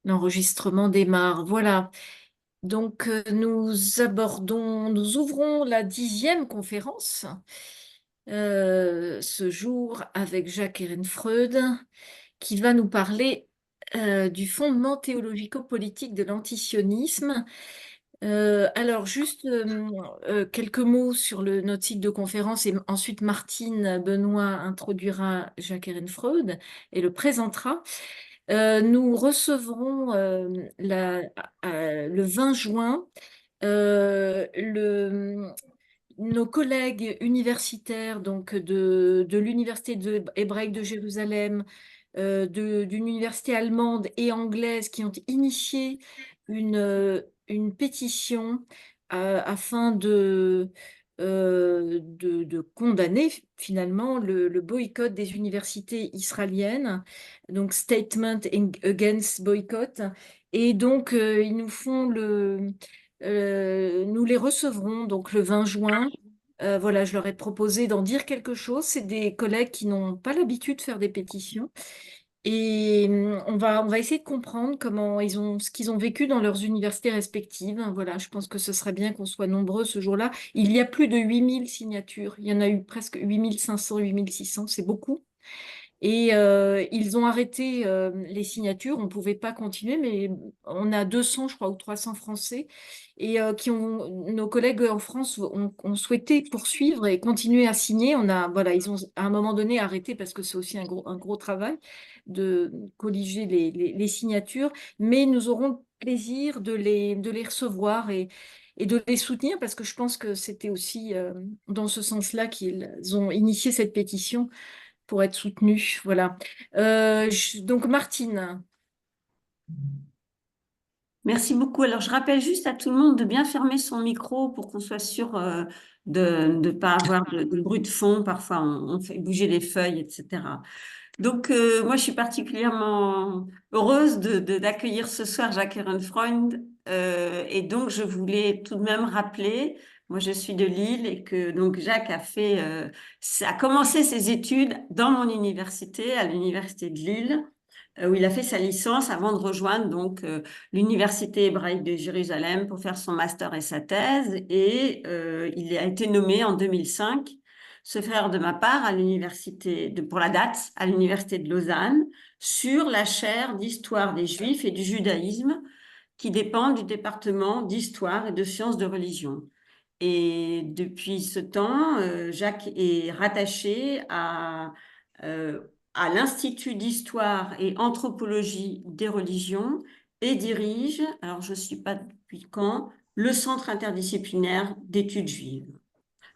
L'enregistrement démarre. Voilà. Donc, nous ouvrons la 10e conférence ce jour avec Jacques Ehrenfreud, qui va nous parler du fondement théologico-politique de l'antisionisme. Alors, juste quelques mots sur notre cycle de conférence et ensuite Martine Benoît introduira Jacques Ehrenfreud et le présentera. Nous recevrons le 20 juin euh, le, nos collègues universitaires donc de l'Université hébraïque de Jérusalem, d'une université allemande et anglaise qui ont initié une pétition afin de condamner finalement le boycott des universités israéliennes, donc Statement Against Boycott. Et donc, ils nous font nous les recevrons donc le 20 juin. Voilà, je leur ai proposé d'en dire quelque chose. C'est des collègues qui n'ont pas l'habitude de faire des pétitions. Et on va essayer de comprendre ce qu'ils ont vécu dans leurs universités respectives. Voilà, je pense que ce serait bien qu'on soit nombreux ce jour-là. Il y a plus de 8000 signatures. Il y en a eu presque 8500, 8600. C'est beaucoup. Et ils ont arrêté les signatures. On ne pouvait pas continuer, mais on a 200, je crois, ou 300 Français. Et nos collègues en France ont souhaité poursuivre et continuer à signer. Voilà, ils ont à un moment donné arrêté parce que c'est aussi un gros travail de colliger les signatures. Mais nous aurons le plaisir de les recevoir et de les soutenir parce que je pense que c'était aussi dans ce sens-là qu'ils ont initié cette pétition pour être soutenu. Voilà. Donc, Martine. Merci beaucoup. Alors, je rappelle juste à tout le monde de bien fermer son micro pour qu'on soit sûr de ne pas avoir de bruit de fond. Parfois, on fait bouger les feuilles, etc. Donc, moi, je suis particulièrement heureuse d'accueillir ce soir Jacques Ehrenfreund. Et donc, je voulais tout de même rappeler, moi, je suis de Lille et que donc Jacques a commencé ses études dans mon université, à l'université de Lille, où il a fait sa licence avant de rejoindre donc l'université hébraïque de Jérusalem pour faire son master et sa thèse. Et il a été nommé en 2005 se faire de ma part à pour la date, à l'université de Lausanne, sur la chaire d'histoire des Juifs et du judaïsme qui dépend du département d'histoire et de sciences de religion. Et depuis ce temps, Jacques est rattaché euh, à l'Institut d'histoire et anthropologie des religions et dirige, alors je ne sais pas depuis quand, le Centre interdisciplinaire d'études juives.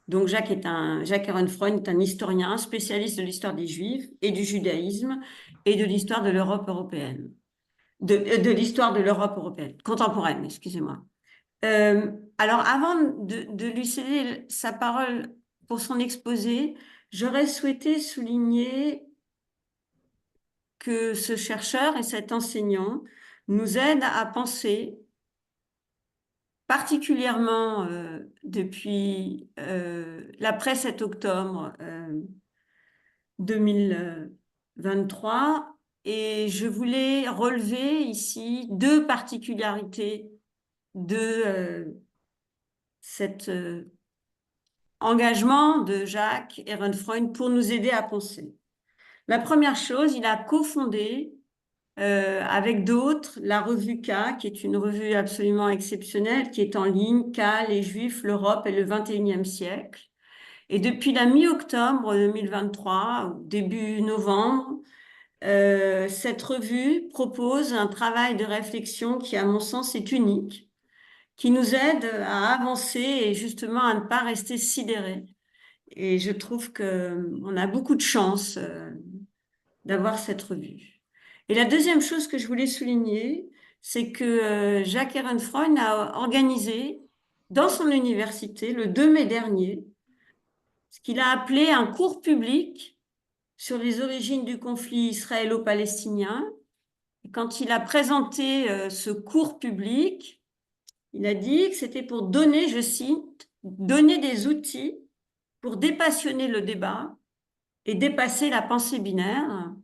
Donc Jacques Ehrenfreund est un historien spécialiste de l'histoire des Juifs et du judaïsme et de l'histoire de l'Europe européenne, de l'histoire de l'Europe européenne, contemporaine, excusez-moi. Alors avant de lui céder sa parole pour son exposé, j'aurais souhaité souligner que ce chercheur et cet enseignant nous aident à penser particulièrement depuis l'après 7 octobre 2023. Et je voulais relever ici deux particularités de cet engagement de Jacques Ehrenfreund pour nous aider à penser. La première chose, il a cofondé avec d'autres la revue K, qui est une revue absolument exceptionnelle, qui est en ligne, K, les Juifs, l'Europe et le XXIe siècle. Et depuis la mi-octobre 2023, ou début novembre, cette revue propose un travail de réflexion qui, à mon sens, est unique, qui nous aide à avancer et justement à ne pas rester sidérés. Et je trouve que on a beaucoup de chance d'avoir cette revue. Et la deuxième chose que je voulais souligner, c'est que Jacques Ehrenfreund a organisé dans son université, le 2 mai dernier, ce qu'il a appelé un cours public sur les origines du conflit israélo-palestinien. Et quand il a présenté ce cours public, il a dit que c'était pour donner, je cite, donner des outils pour dépassionner le débat et dépasser la pensée binaire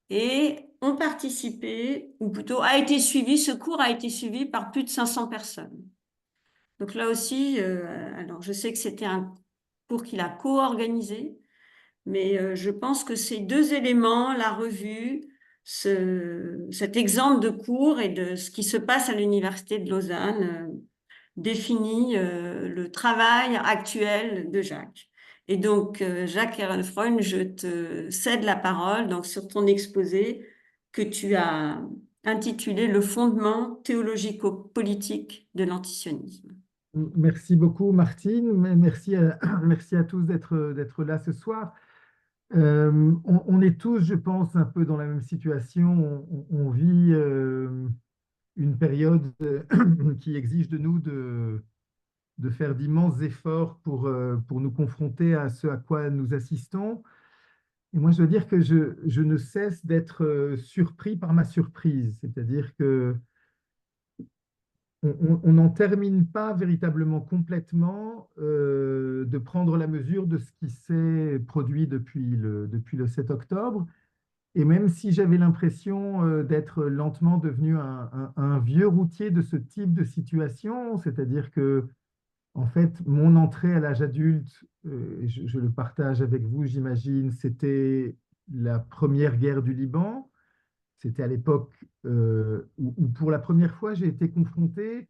et ont participé, ou plutôt a été suivi, ce cours a été suivi par plus de 500 personnes. Donc là aussi, alors je sais que c'était un cours qu'il a co-organisé, mais je pense que ces deux éléments, la revue, cet exemple de cours et de ce qui se passe à l'Université de Lausanne, définit le travail actuel de Jacques. Et donc, Jacques Ehrenfreund, je te cède la parole donc, sur ton exposé que tu as intitulé Le fondement théologico-politique de l'antisionisme. Merci beaucoup, Martine. Merci merci à tous d'être là ce soir. On est tous, je pense, un peu dans la même situation. On vit une période qui exige de nous de faire d'immenses efforts pour nous confronter à ce à quoi nous assistons. Et moi, je veux dire que je ne cesse d'être surpris par ma surprise. C'est-à-dire que on n'en termine pas véritablement complètement de prendre la mesure de ce qui s'est produit depuis le 7 octobre. Et même si j'avais l'impression d'être lentement devenu un vieux routier de ce type de situation, c'est-à-dire que, en fait, mon entrée à l'âge adulte, je le partage avec vous, j'imagine, c'était la première guerre du Liban. C'était à l'époque où, pour la première fois, j'ai été confronté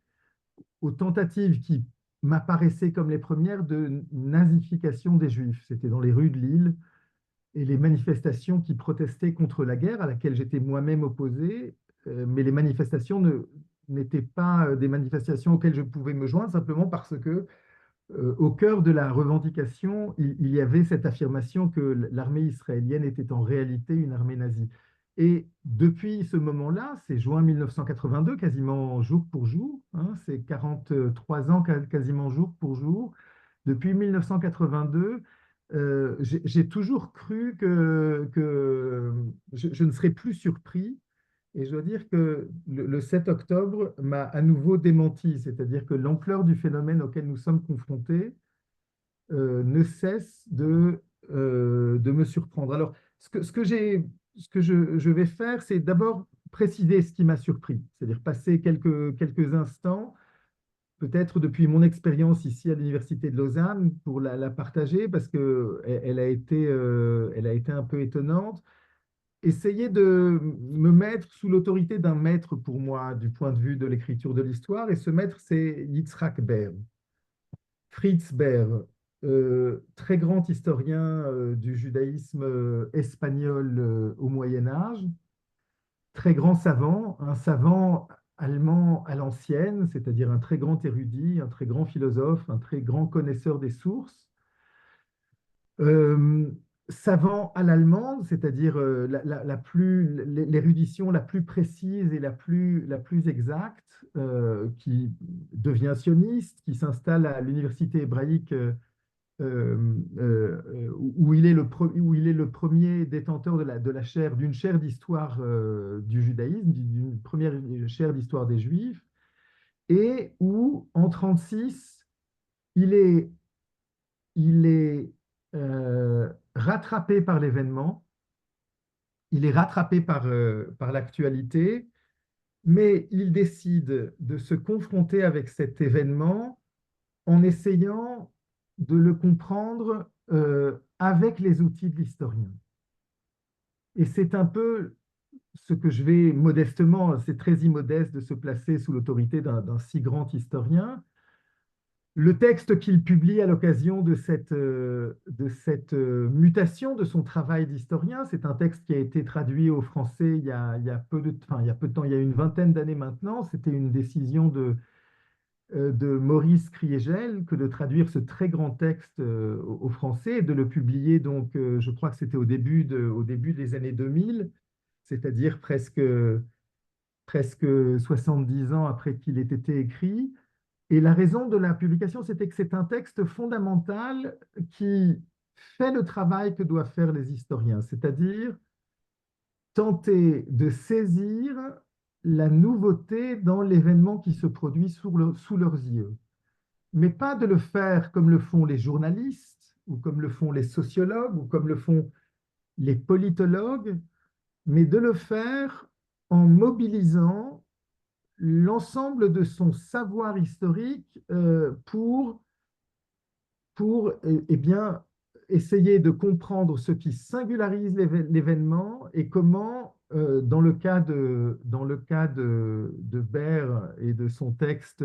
aux tentatives qui m'apparaissaient comme les premières de nazification des Juifs. C'était dans les rues de Lille et les manifestations qui protestaient contre la guerre à laquelle j'étais moi-même opposé, mais les manifestations n'étaient pas des manifestations auxquelles je pouvais me joindre simplement parce que au cœur de la revendication, il y avait cette affirmation que l'armée israélienne était en réalité une armée nazie. Et depuis ce moment-là, c'est juin 1982, quasiment jour pour jour, hein, c'est 43 ans quasiment jour pour jour. Depuis 1982, j'ai toujours cru que je ne serais plus surpris et je dois dire que le 7 octobre m'a à nouveau démenti, c'est-à-dire que l'ampleur du phénomène auquel nous sommes confrontés ne cesse de me surprendre. Alors, ce que je vais faire, c'est d'abord préciser ce qui m'a surpris, c'est-à-dire passer quelques instants, peut-être depuis mon expérience ici à l'Université de Lausanne, pour la partager, parce qu'elle elle a été un peu étonnante essayer de me mettre sous l'autorité d'un maître pour moi du point de vue de l'écriture de l'histoire. Et ce maître, c'est Yitzhak Ber, Fritz Ber, très grand historien du judaïsme espagnol au Moyen Âge, très grand savant, un savant allemand à l'ancienne, c'est-à-dire un très grand érudit, un très grand philosophe, un très grand connaisseur des sources. Euh, Savant à l'allemande, c'est-à-dire l'érudition la plus précise et la plus exacte, qui devient sioniste, qui s'installe à l'université hébraïque où il est le premier détenteur de la chaire, d'une chaire d'histoire du judaïsme, d'une première chaire d'histoire des Juifs, et où en 1936, il est il est rattrapé par l'événement, il est rattrapé par l'actualité, mais il décide de se confronter avec cet événement en essayant de le comprendre avec les outils de l'historien. Et c'est un peu ce que je vais modestement, c'est très immodeste de se placer sous l'autorité d'un si grand historien. Le texte qu'il publie à l'occasion de cette mutation de son travail d'historien, c'est un texte qui a été traduit au français il y a peu il y a peu de temps, il y a une vingtaine d'années maintenant. C'était une décision de Maurice Kriegel que de traduire ce très grand texte au français et de le publier, donc, je crois que c'était au début des années 2000, c'est-à-dire presque 70 ans après qu'il ait été écrit. Et la raison de la publication, c'était que c'est un texte fondamental qui fait le travail que doivent faire les historiens, c'est-à-dire tenter de saisir la nouveauté dans l'événement qui se produit sous leurs yeux, mais pas de le faire comme le font les journalistes, ou comme le font les sociologues, ou comme le font les politologues, mais de le faire en mobilisant l'ensemble de son savoir historique pour eh bien, essayer de comprendre ce qui singularise l'événement et comment, dans le cas de Baer et de son texte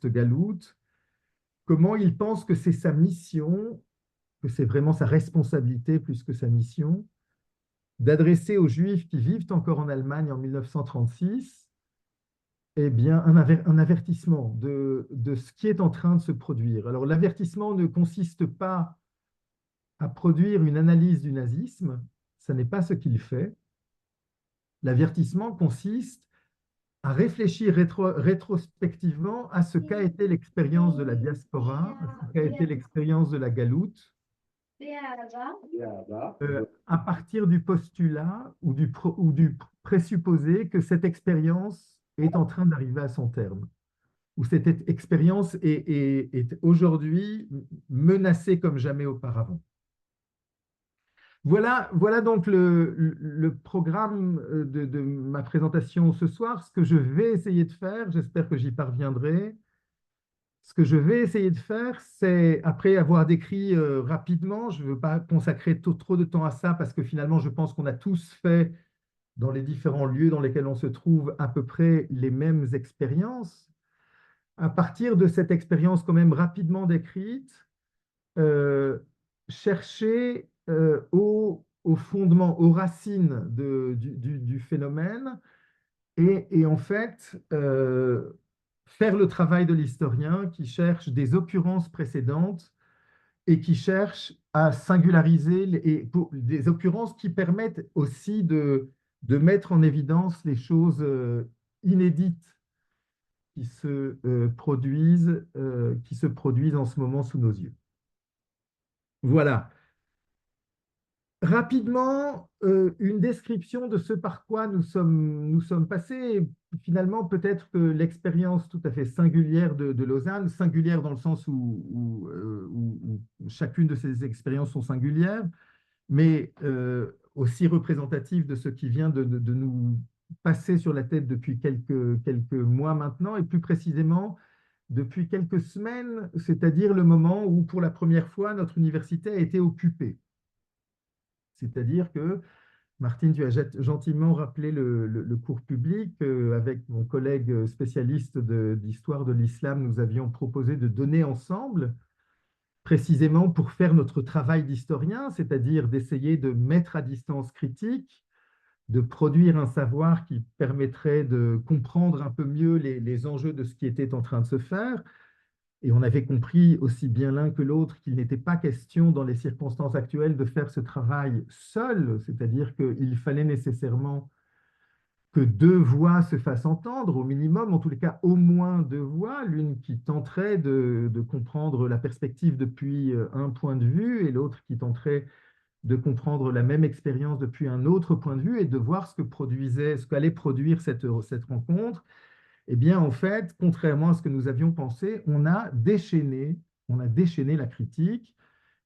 Galout, comment il pense que c'est sa mission, que c'est vraiment sa responsabilité plus que sa mission, d'adresser aux Juifs qui vivent encore en Allemagne en 1936 eh bien, un avertissement de ce qui est en train de se produire. Alors, l'avertissement ne consiste pas à produire une analyse du nazisme, ça n'est pas ce qu'il fait. L'avertissement consiste à réfléchir rétrospectivement à ce qu'a été l'expérience de la diaspora, à ce qu'a été l'expérience de la galoute, à partir du postulat ou du présupposé que cette expérience est en train d'arriver à son terme, où cette expérience est aujourd'hui menacée comme jamais auparavant. Voilà donc le programme de ma présentation ce soir. Ce que je vais essayer de faire, j'espère que j'y parviendrai. Ce que je vais essayer de faire, c'est, après avoir décrit rapidement, je ne veux pas consacrer trop de temps à ça parce que finalement, je pense qu'on a tous fait, dans les différents lieux dans lesquels on se trouve, à peu près les mêmes expériences. À partir de cette expérience quand même rapidement décrite, euh, chercher au fondement, aux racines du phénomène et en fait faire le travail de l'historien qui cherche des occurrences précédentes et qui cherche à singulariser des occurrences qui permettent aussi de mettre en évidence les choses inédites qui se produisent en ce moment sous nos yeux. Voilà. Rapidement, une description de ce par quoi nous sommes passés. Finalement, peut-être que l'expérience tout à fait singulière de Lausanne, singulière dans le sens où chacune de ces expériences sont singulières, mais aussi représentative de ce qui vient de nous passer sur la tête depuis quelques mois maintenant, et plus précisément depuis quelques semaines, c'est-à-dire le moment où, pour la première fois, notre université a été occupée. C'est-à-dire que, Martine, tu as gentiment rappelé le cours public. Avec mon collègue spécialiste d'histoire de l'islam, nous avions proposé de donner ensemble, précisément pour faire notre travail d'historien, c'est-à-dire d'essayer de mettre à distance critique, de produire un savoir qui permettrait de comprendre un peu mieux les enjeux de ce qui était en train de se faire. Et on avait compris aussi bien l'un que l'autre qu'il n'était pas question dans les circonstances actuelles de faire ce travail seul, c'est-à-dire qu'il fallait nécessairement que deux voix se fassent entendre, au minimum, en tous les cas au moins deux voix, l'une qui tenterait de comprendre la perspective depuis un point de vue et l'autre qui tenterait de comprendre la même expérience depuis un autre point de vue et de voir ce qu'allait produire cette rencontre. Eh bien, en fait, contrairement à ce que nous avions pensé, on a déchaîné la critique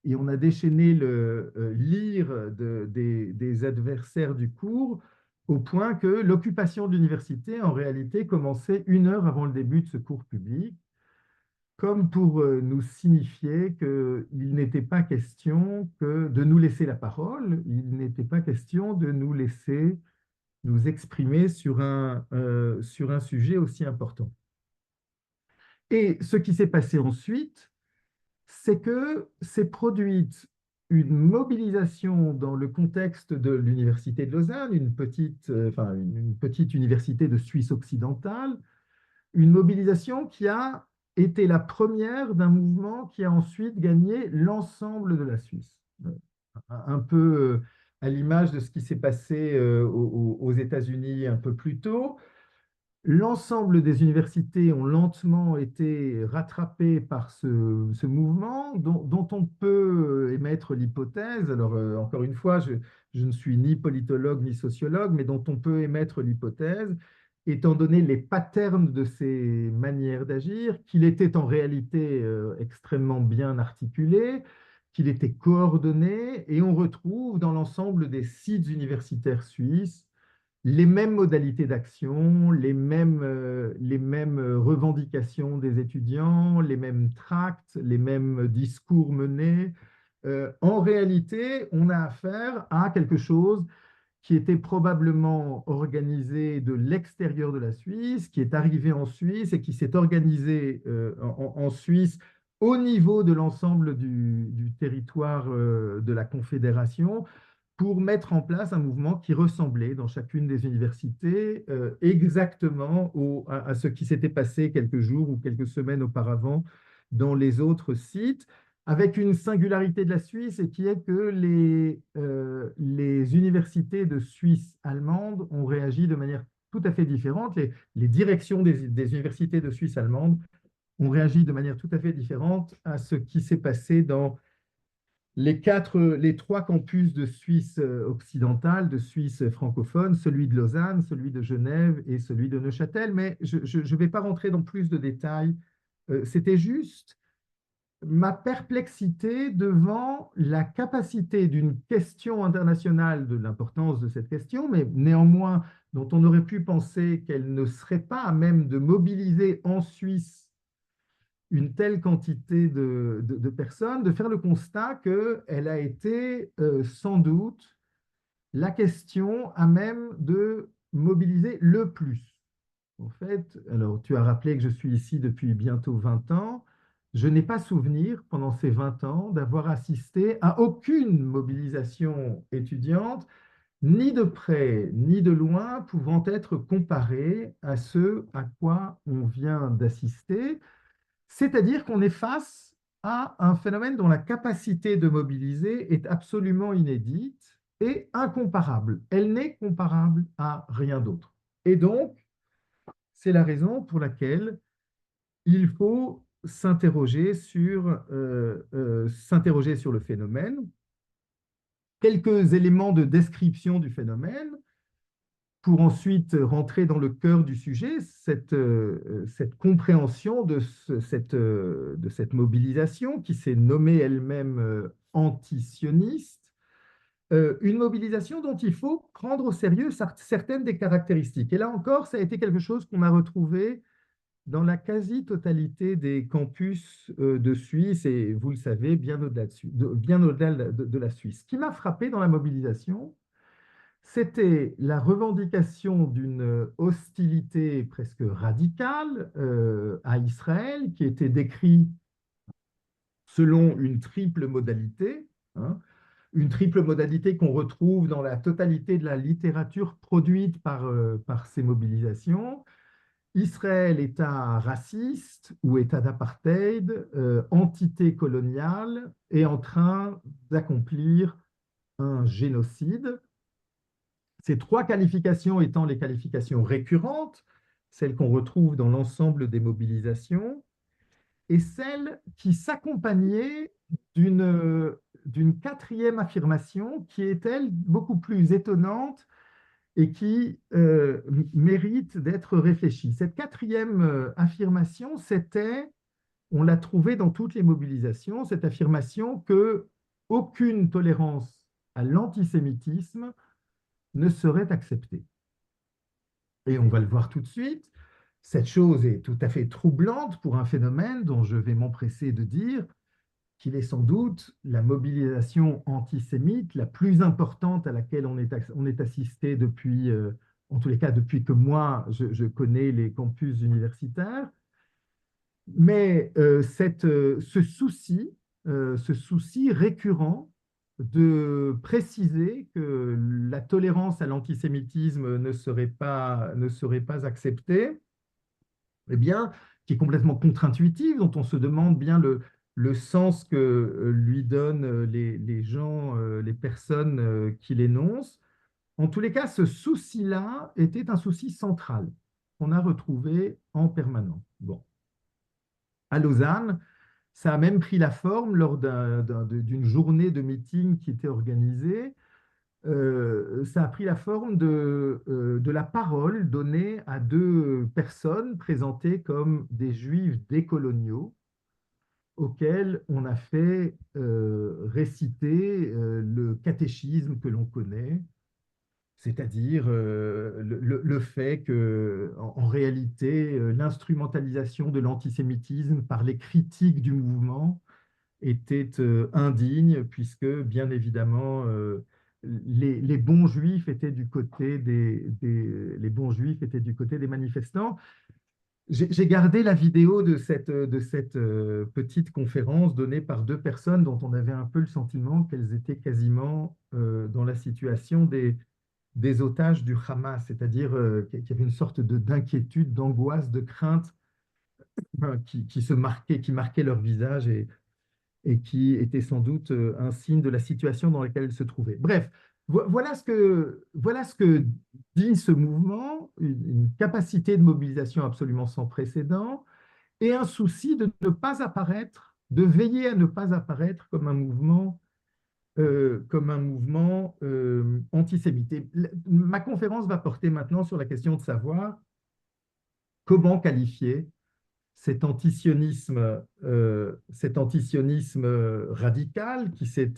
et on a déchaîné le lire des adversaires du cours au point que l'occupation de l'université, en réalité, commençait 1 heure avant le début de ce cours public, comme pour nous signifier qu'il n'était pas question de nous laisser la parole, il n'était pas question de nous laisser nous exprimer sur un sujet aussi important. Et ce qui s'est passé ensuite, c'est que s'est produite une mobilisation dans le contexte de l'Université de Lausanne, une petite université de Suisse occidentale, une mobilisation qui a été la première d'un mouvement qui a ensuite gagné l'ensemble de la Suisse. Un peu à l'image de ce qui s'est passé aux États-Unis un peu plus tôt. L'ensemble des universités ont lentement été rattrapées par ce mouvement dont on peut émettre l'hypothèse, alors encore une fois, je ne suis ni politologue ni sociologue, mais dont on peut émettre l'hypothèse, étant donné les patterns de ces manières d'agir, qu'il était en réalité extrêmement bien articulé, qu'il était coordonné, et on retrouve dans l'ensemble des sites universitaires suisses les mêmes modalités d'action, les mêmes revendications des étudiants, les mêmes tracts, les mêmes discours menés. En réalité, on a affaire à quelque chose qui était probablement organisé de l'extérieur de la Suisse, qui est arrivé en Suisse et qui s'est organisé en Suisse au niveau de l'ensemble du territoire de la Confédération pour mettre en place un mouvement qui ressemblait dans chacune des universités exactement à ce qui s'était passé quelques jours ou quelques semaines auparavant dans les autres sites, avec une singularité de la Suisse, et qui est que les universités de Suisse allemande ont réagi de manière tout à fait différente. Les directions des universités de Suisse allemande ont réagi de manière tout à fait différente à ce qui s'est passé dans les trois campus de Suisse occidentale, de Suisse francophone, celui de Lausanne, celui de Genève et celui de Neuchâtel. Mais je ne vais pas rentrer dans plus de détails. C'était juste ma perplexité devant la capacité d'une question internationale, de l'importance de cette question, mais néanmoins dont on aurait pu penser qu'elle ne serait pas à même de mobiliser en Suisse une telle quantité de personnes, de faire le constat qu'elle a été sans doute la question à même de mobiliser le plus. En fait, alors tu as rappelé que je suis ici depuis bientôt 20 ans. Je n'ai pas souvenir pendant ces 20 ans d'avoir assisté à aucune mobilisation étudiante, ni de près ni de loin, pouvant être comparée à ce à quoi on vient d'assister. C'est-à-dire qu'on est face à un phénomène dont la capacité de mobiliser est absolument inédite et incomparable. Elle n'est comparable à rien d'autre. Et donc, c'est la raison pour laquelle il faut s'interroger sur le phénomène. Quelques éléments de description du phénomène pour ensuite rentrer dans le cœur du sujet, cette compréhension de cette mobilisation qui s'est nommée elle-même antisioniste, une mobilisation dont il faut prendre au sérieux certaines des caractéristiques. Et là encore, ça a été quelque chose qu'on a retrouvé dans la quasi-totalité des campus de Suisse, et vous le savez, bien au-delà bien au-delà de la Suisse. Ce qui m'a frappé dans la mobilisation, c'était la revendication d'une hostilité presque radicale à Israël, qui était décrite selon une triple modalité, hein, une triple modalité qu'on retrouve dans la totalité de la littérature produite par ces mobilisations. Israël, État raciste ou État d'apartheid, entité coloniale, est en train d'accomplir un génocide. Ces trois qualifications étant les qualifications récurrentes, celles qu'on retrouve dans l'ensemble des mobilisations, et celles qui s'accompagnaient d'une quatrième affirmation qui est, elle, beaucoup plus étonnante et qui mérite d'être réfléchie. Cette quatrième affirmation, on l'a trouvée dans toutes les mobilisations, cette affirmation que aucune tolérance à l'antisémitisme ne serait acceptée. Et on va le voir tout de suite, cette chose est tout à fait troublante pour un phénomène dont je vais m'empresser de dire qu'il est sans doute la mobilisation antisémite la plus importante à laquelle on est assisté depuis, en tous les cas depuis que moi je connais les campus universitaires. Mais ce souci récurrent de préciser que la tolérance à l'antisémitisme ne serait pas acceptée, eh bien, qui est complètement contre-intuitive, dont on se demande bien le sens que lui donnent les gens, les personnes qui l'énoncent. En tous les cas, ce souci-là était un souci central qu'on a retrouvé en permanence. Bon. À Lausanne, ça a même pris la forme lors d'une journée de meeting qui était organisée. Ça a pris la forme de la parole donnée à deux personnes présentées comme des juifs décoloniaux, auquel on a fait réciter le catéchisme que l'on connaît, c'est-à-dire le fait que, en réalité, l'instrumentalisation de l'antisémitisme par les critiques du mouvement était indigne, puisque, bien évidemment, les bons juifs étaient du côté les bons juifs étaient du côté des manifestants. J'ai gardé la vidéo de cette petite conférence donnée par deux personnes dont on avait un peu le sentiment qu'elles étaient quasiment dans la situation des otages du Hamas, c'est-à-dire qu'il y avait une sorte d'inquiétude, d'angoisse, de crainte qui marquait leur visage et qui était sans doute un signe de la situation dans laquelle elles se trouvaient. Bref, voilà ce que dit ce mouvement, une capacité de mobilisation absolument sans précédent et un souci de ne pas apparaître, de veiller à ne pas apparaître comme un mouvement antisémite. Et ma conférence va porter maintenant sur la question de savoir comment qualifier cet antisionisme radical qui s'est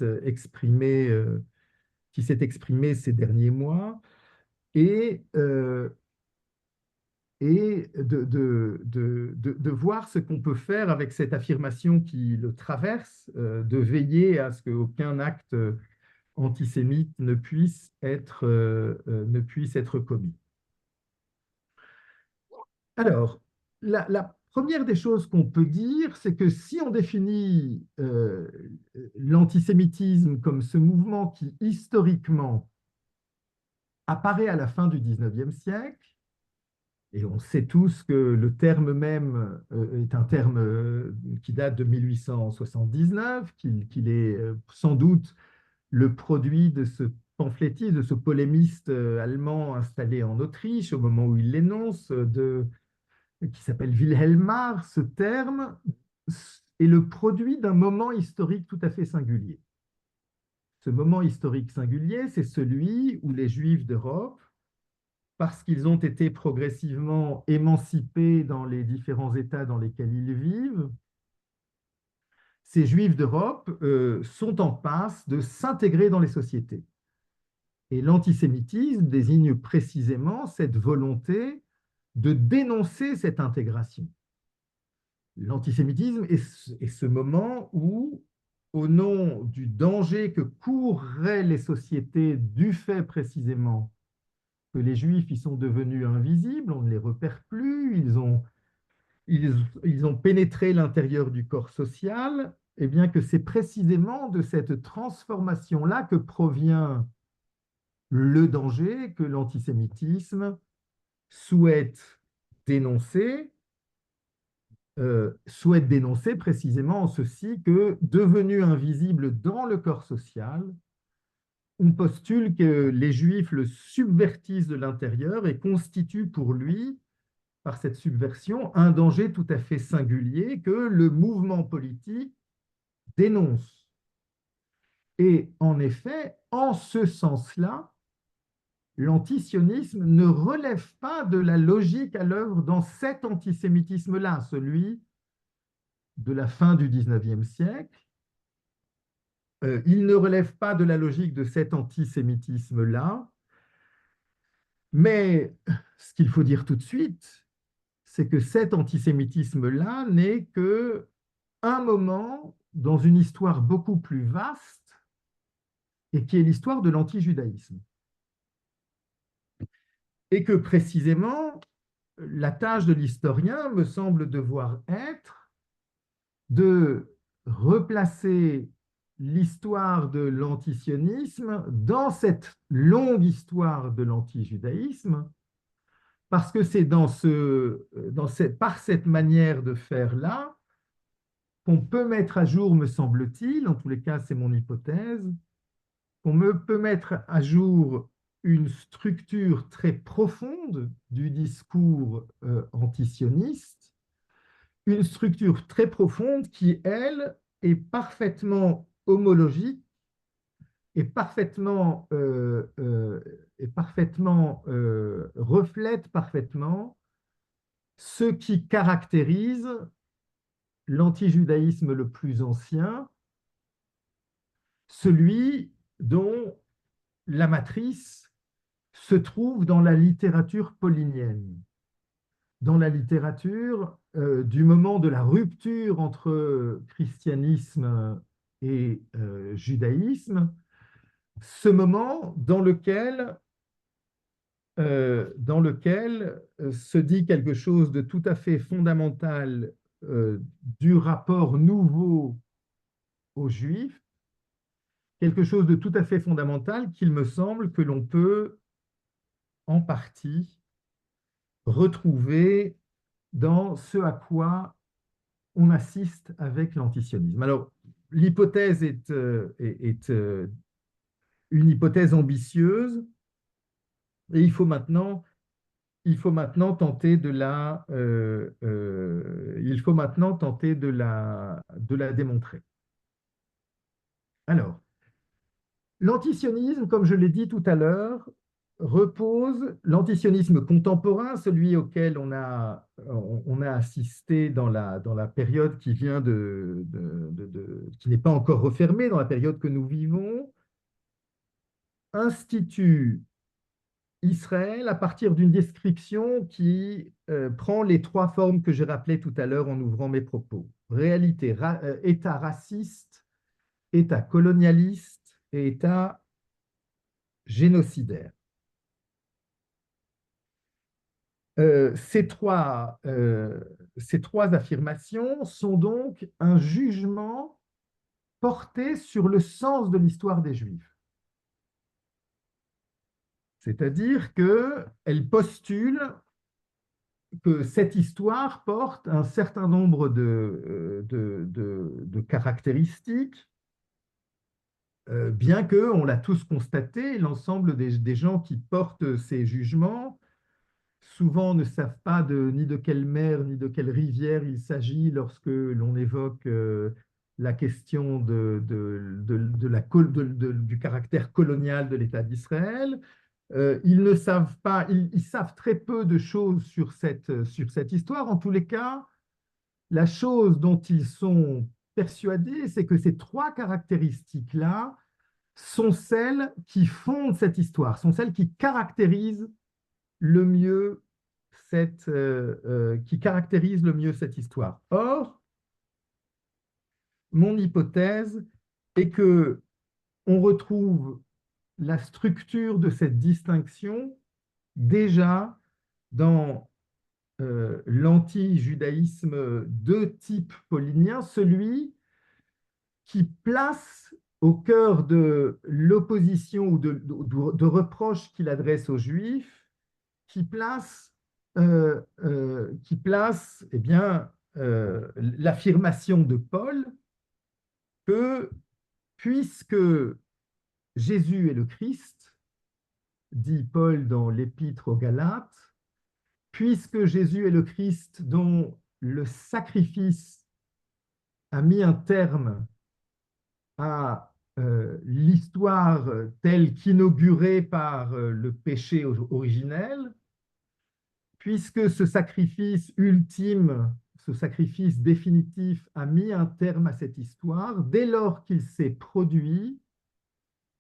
exprimé ces derniers mois et, de voir ce qu'on peut faire avec cette affirmation qui le traverse, de veiller à ce qu'aucun acte antisémite ne puisse être commis. Alors, la première des choses qu'on peut dire, c'est que si on définit l'antisémitisme comme ce mouvement qui, historiquement, apparaît à la fin du XIXe siècle, et on sait tous que le terme même est un terme qui date de 1879, qu'il est sans doute le produit de ce pamphlétiste, de ce polémiste allemand installé en Autriche au moment où il l'énonce, qui s'appelle Wilhelm Marr. Ce terme est le produit d'un moment historique tout à fait singulier. Ce moment historique singulier, c'est celui où les Juifs d'Europe, parce qu'ils ont été progressivement émancipés dans les différents États dans lesquels ils vivent, ces Juifs d'Europe sont en passe de s'intégrer dans les sociétés. Et l'antisémitisme désigne précisément cette volonté de dénoncer cette intégration. L'antisémitisme est ce moment où, au nom du danger que courraient les sociétés du fait précisément que les Juifs y sont devenus invisibles, on ne les repère plus, ils ont pénétré l'intérieur du corps social, et bien que c'est précisément de cette transformation-là que provient le danger que l'antisémitisme souhaite dénoncer, précisément en ceci que, devenu invisible dans le corps social, on postule que les Juifs le subvertissent de l'intérieur et constituent pour lui, par cette subversion, un danger tout à fait singulier que le mouvement politique dénonce. Et en effet, en ce sens-là, l'antisionisme ne relève pas de la logique à l'œuvre dans cet antisémitisme-là, celui de la fin du XIXe siècle. Il ne relève pas de la logique de cet antisémitisme-là, mais ce qu'il faut dire tout de suite, c'est que cet antisémitisme-là n'est qu'un moment dans une histoire beaucoup plus vaste et qui est l'histoire de l'antijudaïsme. Et que précisément, la tâche de l'historien me semble devoir être de replacer l'histoire de l'antisionisme dans cette longue histoire de l'antijudaïsme, parce que c'est par cette manière de faire-là qu'on peut mettre à jour, me semble-t-il, en tous les cas c'est mon hypothèse, peut mettre à jour une structure très profonde du discours antisioniste, une structure très profonde qui, elle, est parfaitement homologique et reflète parfaitement ce qui caractérise l'antijudaïsme le plus ancien, celui dont la matrice se trouve dans la littérature paulinienne, dans la littérature du moment de la rupture entre christianisme et judaïsme, ce moment dans lequel se dit quelque chose de tout à fait fondamental du rapport nouveau aux Juifs, quelque chose de tout à fait fondamental qu'il me semble que l'on peut en partie retrouver dans ce à quoi on assiste avec l'antisionisme. Alors, l'hypothèse est une hypothèse ambitieuse et il faut maintenant tenter de la démontrer. Alors, l'antisionisme, comme je l'ai dit tout à l'heure, l'antisionisme contemporain, celui auquel on a assisté dans la période qui vient qui n'est pas encore refermée, dans la période que nous vivons, institue Israël à partir d'une description qui prend les trois formes que j'ai rappelées tout à l'heure en ouvrant mes propos. Réalité, État raciste, État colonialiste et État génocidaire. Ces trois affirmations sont donc un jugement porté sur le sens de l'histoire des Juifs. C'est-à-dire qu'elle postule que cette histoire porte un certain nombre de caractéristiques, bien qu'on l'a tous constaté, l'ensemble des gens qui portent ces jugements souvent ne savent pas ni de quelle mer ni de quelle rivière il s'agit lorsque l'on évoque la question du caractère colonial de l'État d'Israël. Ils ne savent pas, ils savent très peu de choses sur cette histoire. En tous les cas, la chose dont ils sont persuadés, c'est que ces trois caractéristiques-là sont celles qui fondent cette histoire, sont celles qui caractérisent le mieux cette histoire. Or, mon hypothèse est que on retrouve la structure de cette distinction déjà dans l'anti-judaïsme de type paulinien, celui qui place au cœur de l'opposition ou de reproches qu'il adresse aux Juifs, qui place eh bien, l'affirmation de Paul que puisque Jésus est le Christ, dit Paul dans l'Épître aux Galates, puisque Jésus est le Christ dont le sacrifice a mis un terme à l'histoire telle qu'inaugurée par le péché originel, puisque ce sacrifice ultime, ce sacrifice définitif a mis un terme à cette histoire, dès lors qu'il s'est produit,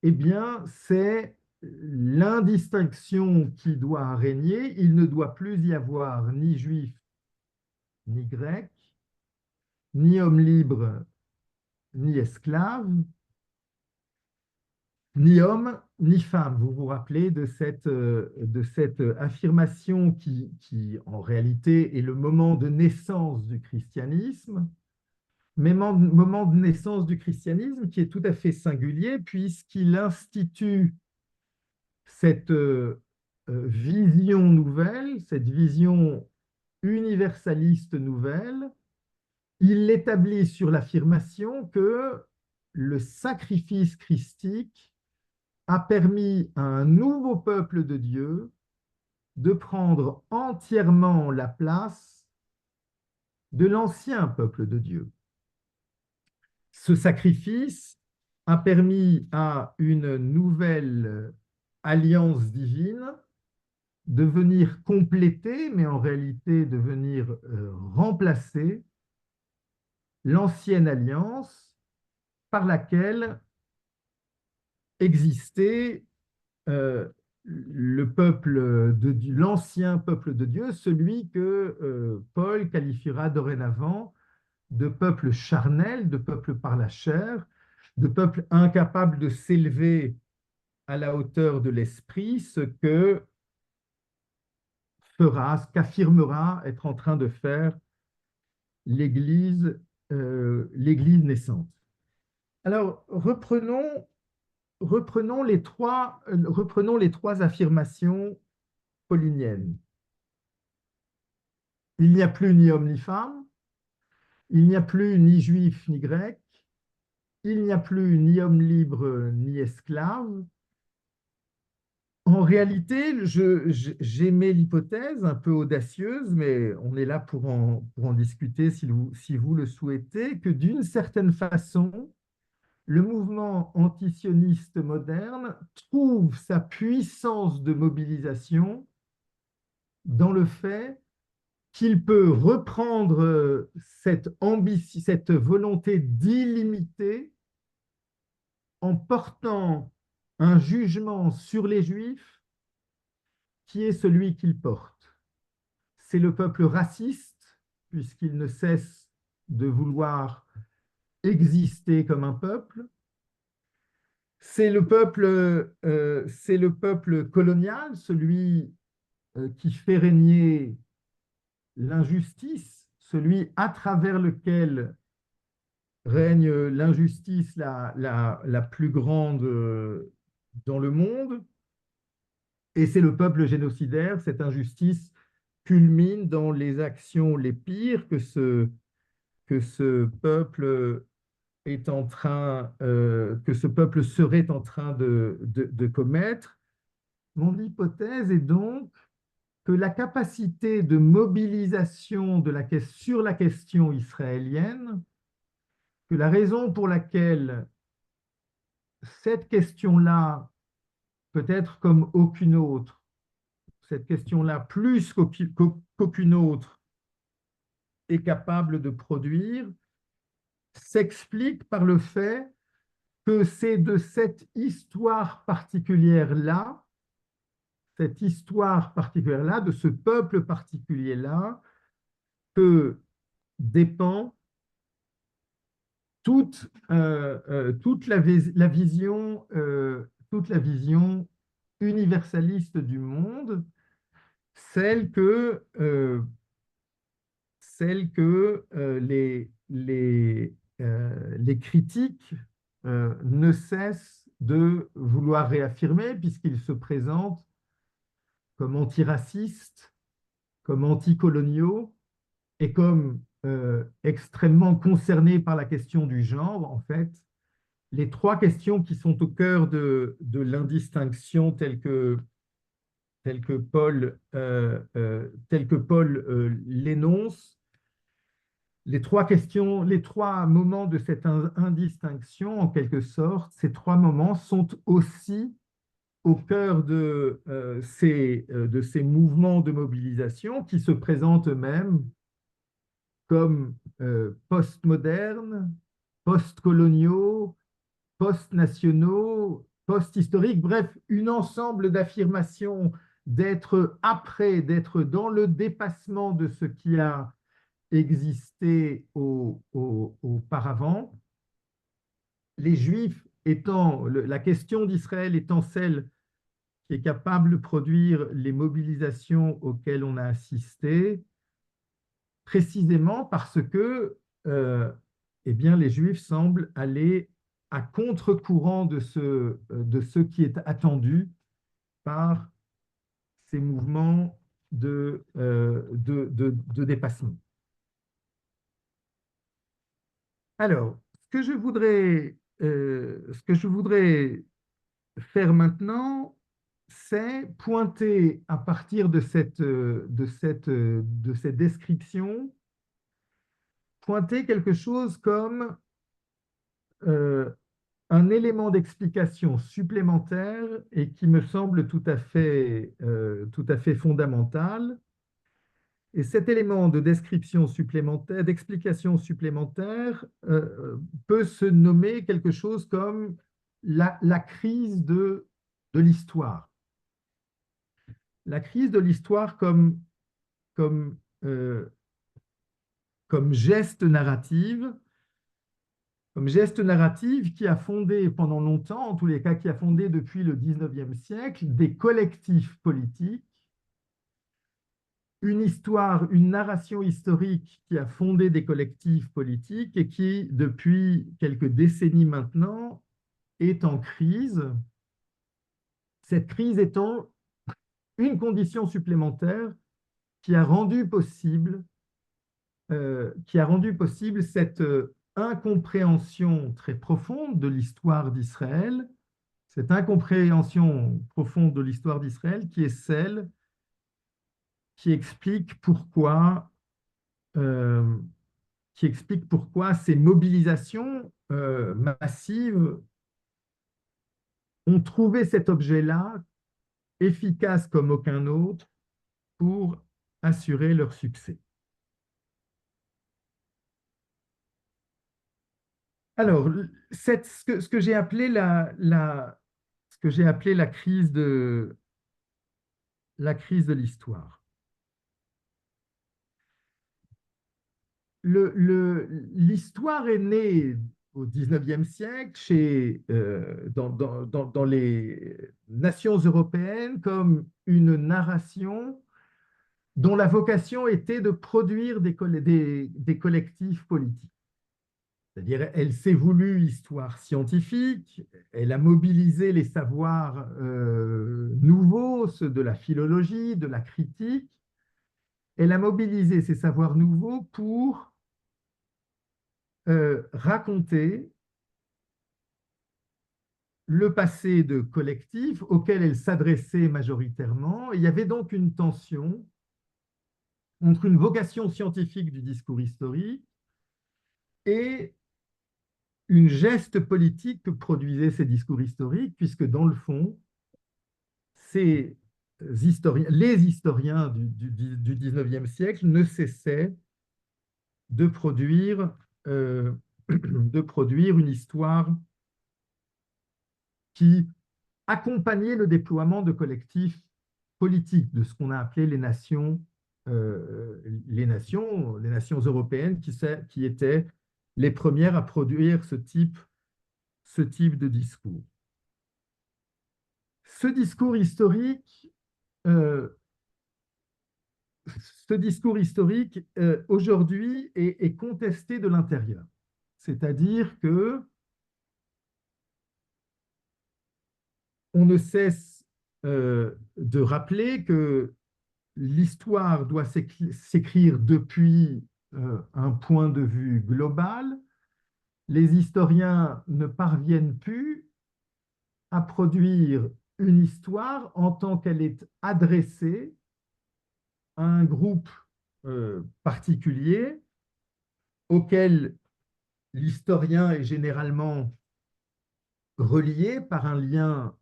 eh bien, c'est l'indistinction qui doit régner. Il ne doit plus y avoir ni juif, ni grec, ni homme libre, ni esclave, ni homme, ni femme. Vous vous rappelez de cette affirmation qui, en réalité, est le moment de naissance du christianisme, mais moment de naissance du christianisme qui est tout à fait singulier puisqu'il institue cette vision nouvelle, cette vision universaliste nouvelle. Il l'établit sur l'affirmation que le sacrifice christique a permis à un nouveau peuple de Dieu de prendre entièrement la place de l'ancien peuple de Dieu. Ce sacrifice a permis à une nouvelle alliance divine de venir compléter, mais en réalité de venir remplacer l'ancienne alliance par laquelle existait le peuple de Dieu, l'ancien peuple de Dieu, celui que Paul qualifiera dorénavant de peuple charnel, de peuple par la chair, de peuple incapable de s'élever à la hauteur de l'esprit, ce que fera, ce qu'affirmera être en train de faire l'Église, l'Église naissante. Alors, reprenons les trois affirmations pauliniennes. Il n'y a plus ni homme ni femme, il n'y a plus ni juif ni grec, il n'y a plus ni homme libre ni esclave. En réalité, j'émets l'hypothèse un peu audacieuse, mais on est là pour en discuter si vous le souhaitez, que d'une certaine façon, le mouvement antisioniste moderne trouve sa puissance de mobilisation dans le fait qu'il peut reprendre cette ambition, cette volonté d'illimiter en portant un jugement sur les Juifs qui est celui qu'il porte. C'est le peuple raciste, puisqu'il ne cesse de vouloir exister comme un peuple. C'est le peuple colonial, celui qui fait régner l'injustice, celui à travers lequel règne l'injustice la plus grande dans le monde. Et c'est le peuple génocidaire, cette injustice culmine dans les actions les pires que ce peuple est en train, que ce peuple serait en train de commettre. Mon hypothèse est donc que la capacité de mobilisation sur la question israélienne, que la raison pour laquelle cette question-là, peut-être comme aucune autre, cette question-là plus qu'aucune autre, est capable de produire, s'explique par le fait que c'est de cette histoire particulière-là, de ce peuple particulier-là, que dépend toute la vision universaliste du monde, celle que les critiques ne cessent de vouloir réaffirmer, puisqu'ils se présentent comme antiracistes, comme anticoloniaux et comme extrêmement concernés par la question du genre. En fait, les trois questions qui sont au cœur de l'indistinction telle que Paul l'énonce, les trois moments de cette indistinction, en quelque sorte, ces trois moments sont aussi au cœur de ces mouvements de mobilisation qui se présentent eux-mêmes comme postmodernes, postcoloniaux, post-nationaux, post-historiques, bref, un ensemble d'affirmations d'être dans le dépassement de ce qui a existé auparavant. Les Juifs la question d'Israël étant celle qui est capable de produire les mobilisations auxquelles on a assisté, précisément parce que eh bien, les Juifs semblent aller à contre-courant de ce qui est attendu par ces mouvements de dépassement. Alors, ce que je voudrais faire maintenant, c'est pointer à partir de cette description, pointer quelque chose comme un élément d'explication supplémentaire et qui me semble tout à fait fondamental, Et cet élément de description supplémentaire, d'explication supplémentaire, peut se nommer quelque chose comme la crise de l'histoire. La crise de l'histoire comme, euh, comme geste narratif, qui a fondé pendant longtemps, en tous les cas qui a fondé depuis le 19e siècle, des collectifs politiques, une histoire, une narration historique qui a fondé des collectifs politiques et qui, depuis quelques décennies maintenant, est en crise. Cette crise étant une condition supplémentaire qui a rendu possible, cette incompréhension très profonde de l'histoire d'Israël, cette incompréhension profonde de l'histoire d'Israël qui est celle qui explique pourquoi, euh, ces mobilisations massives ont trouvé cet objet-là efficace comme aucun autre pour assurer leur succès. Alors, ce que j'ai appelé la crise de l'histoire. L'histoire est née au XIXe siècle dans les nations européennes comme une narration dont la vocation était de produire des collectifs politiques. C'est-à-dire, elle s'est voulue histoire scientifique, elle a mobilisé les savoirs nouveaux, ceux de la philologie, de la critique. Elle a mobilisé ces savoirs nouveaux pour raconter le passé de collectifs auquel elle s'adressait majoritairement. Il y avait donc une tension entre une vocation scientifique du discours historique et une geste politique que produisaient ces discours historiques, puisque dans le fond, les historiens du 19e siècle ne cessaient de produire, une histoire qui accompagnait le déploiement de collectifs politiques, de ce qu'on a appelé les nations européennes, qui étaient les premières à produire ce type de discours. Ce discours historique, aujourd'hui est contesté de l'intérieur. C'est-à-dire que on ne cesse de rappeler que l'histoire doit s'écrire depuis un point de vue global. Les historiens ne parviennent plus à produire une histoire en tant qu'elle est adressée à un groupe particulier auquel l'historien est généralement relié par un lien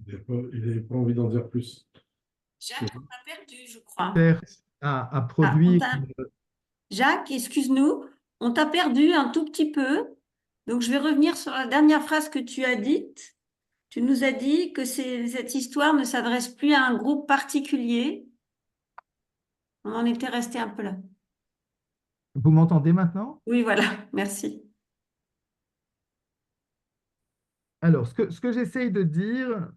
Il n'avait pas envie d'en dire plus. Jacques, on t'a perdu, je crois. à produire. Jacques, excuse-nous, on t'a perdu un tout petit peu. Donc, je vais revenir sur la dernière phrase que tu as dite. Tu nous as dit que cette histoire ne s'adresse plus à un groupe particulier. On en était resté un peu là. Vous m'entendez maintenant? Oui, voilà, merci. Alors, ce que j'essaye de dire,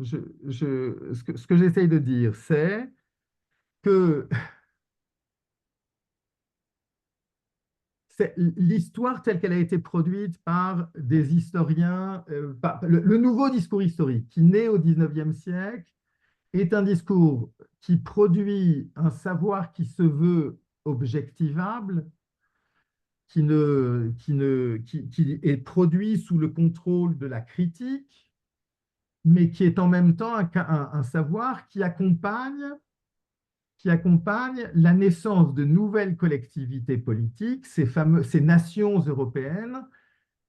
ce que j'essaye de dire, c'est que l'histoire telle qu'elle a été produite par des historiens, le nouveau discours historique qui naît au XIXe siècle est un discours qui produit un savoir qui se veut objectivable, qui est produit sous le contrôle de la critique, mais qui est en même temps un savoir qui accompagne qui accompagne la naissance de nouvelles collectivités politiques, ces nations européennes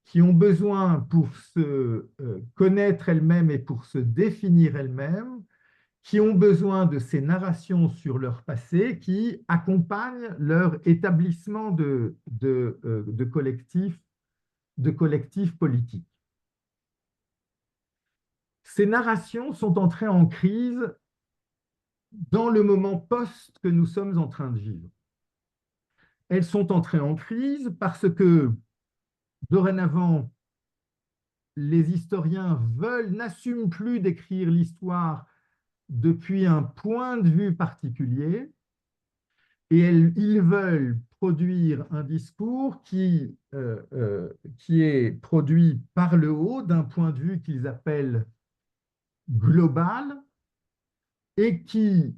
qui ont besoin pour se connaître elles-mêmes et pour se définir elles-mêmes, qui ont besoin de ces narrations sur leur passé qui accompagnent leur établissement de collectifs politiques. Ces narrations sont entrées en crise dans le moment post que nous sommes en train de vivre. Elles sont entrées en crise parce que dorénavant, les historiens n'assument plus d'écrire l'histoire depuis un point de vue particulier et ils veulent produire un discours qui est produit par le haut d'un point de vue qu'ils appellent global et qui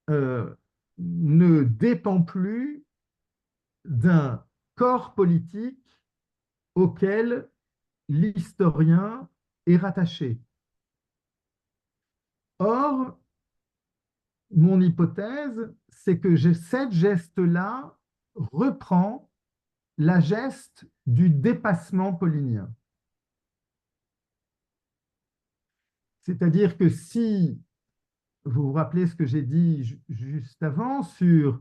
ne dépend plus d'un corps politique auquel l'historien est rattaché. Or, mon hypothèse, c'est que cette geste-là reprend la geste du dépassement paulinien. C'est-à-dire que si vous vous rappelez ce que j'ai dit juste avant sur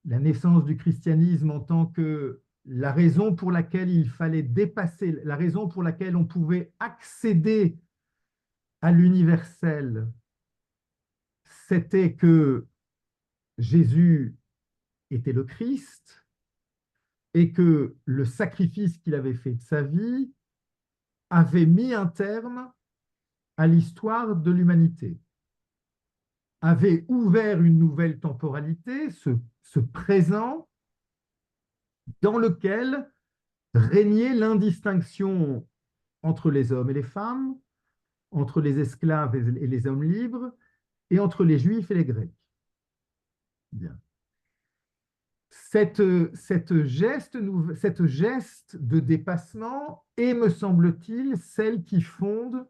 la naissance du christianisme en tant que la raison pour laquelle il fallait dépasser, la raison pour laquelle on pouvait accéder à l'universel, c'était que Jésus était le Christ et que le sacrifice qu'il avait fait de sa vie avait mis un terme à l'histoire de l'humanité, avait ouvert une nouvelle temporalité, ce présent dans lequel régnait l'indistinction entre les hommes et les femmes, entre les esclaves et les hommes libres, et entre les Juifs et les Grecs. Bien. Cette geste de dépassement est, me semble-t-il, celle qui fonde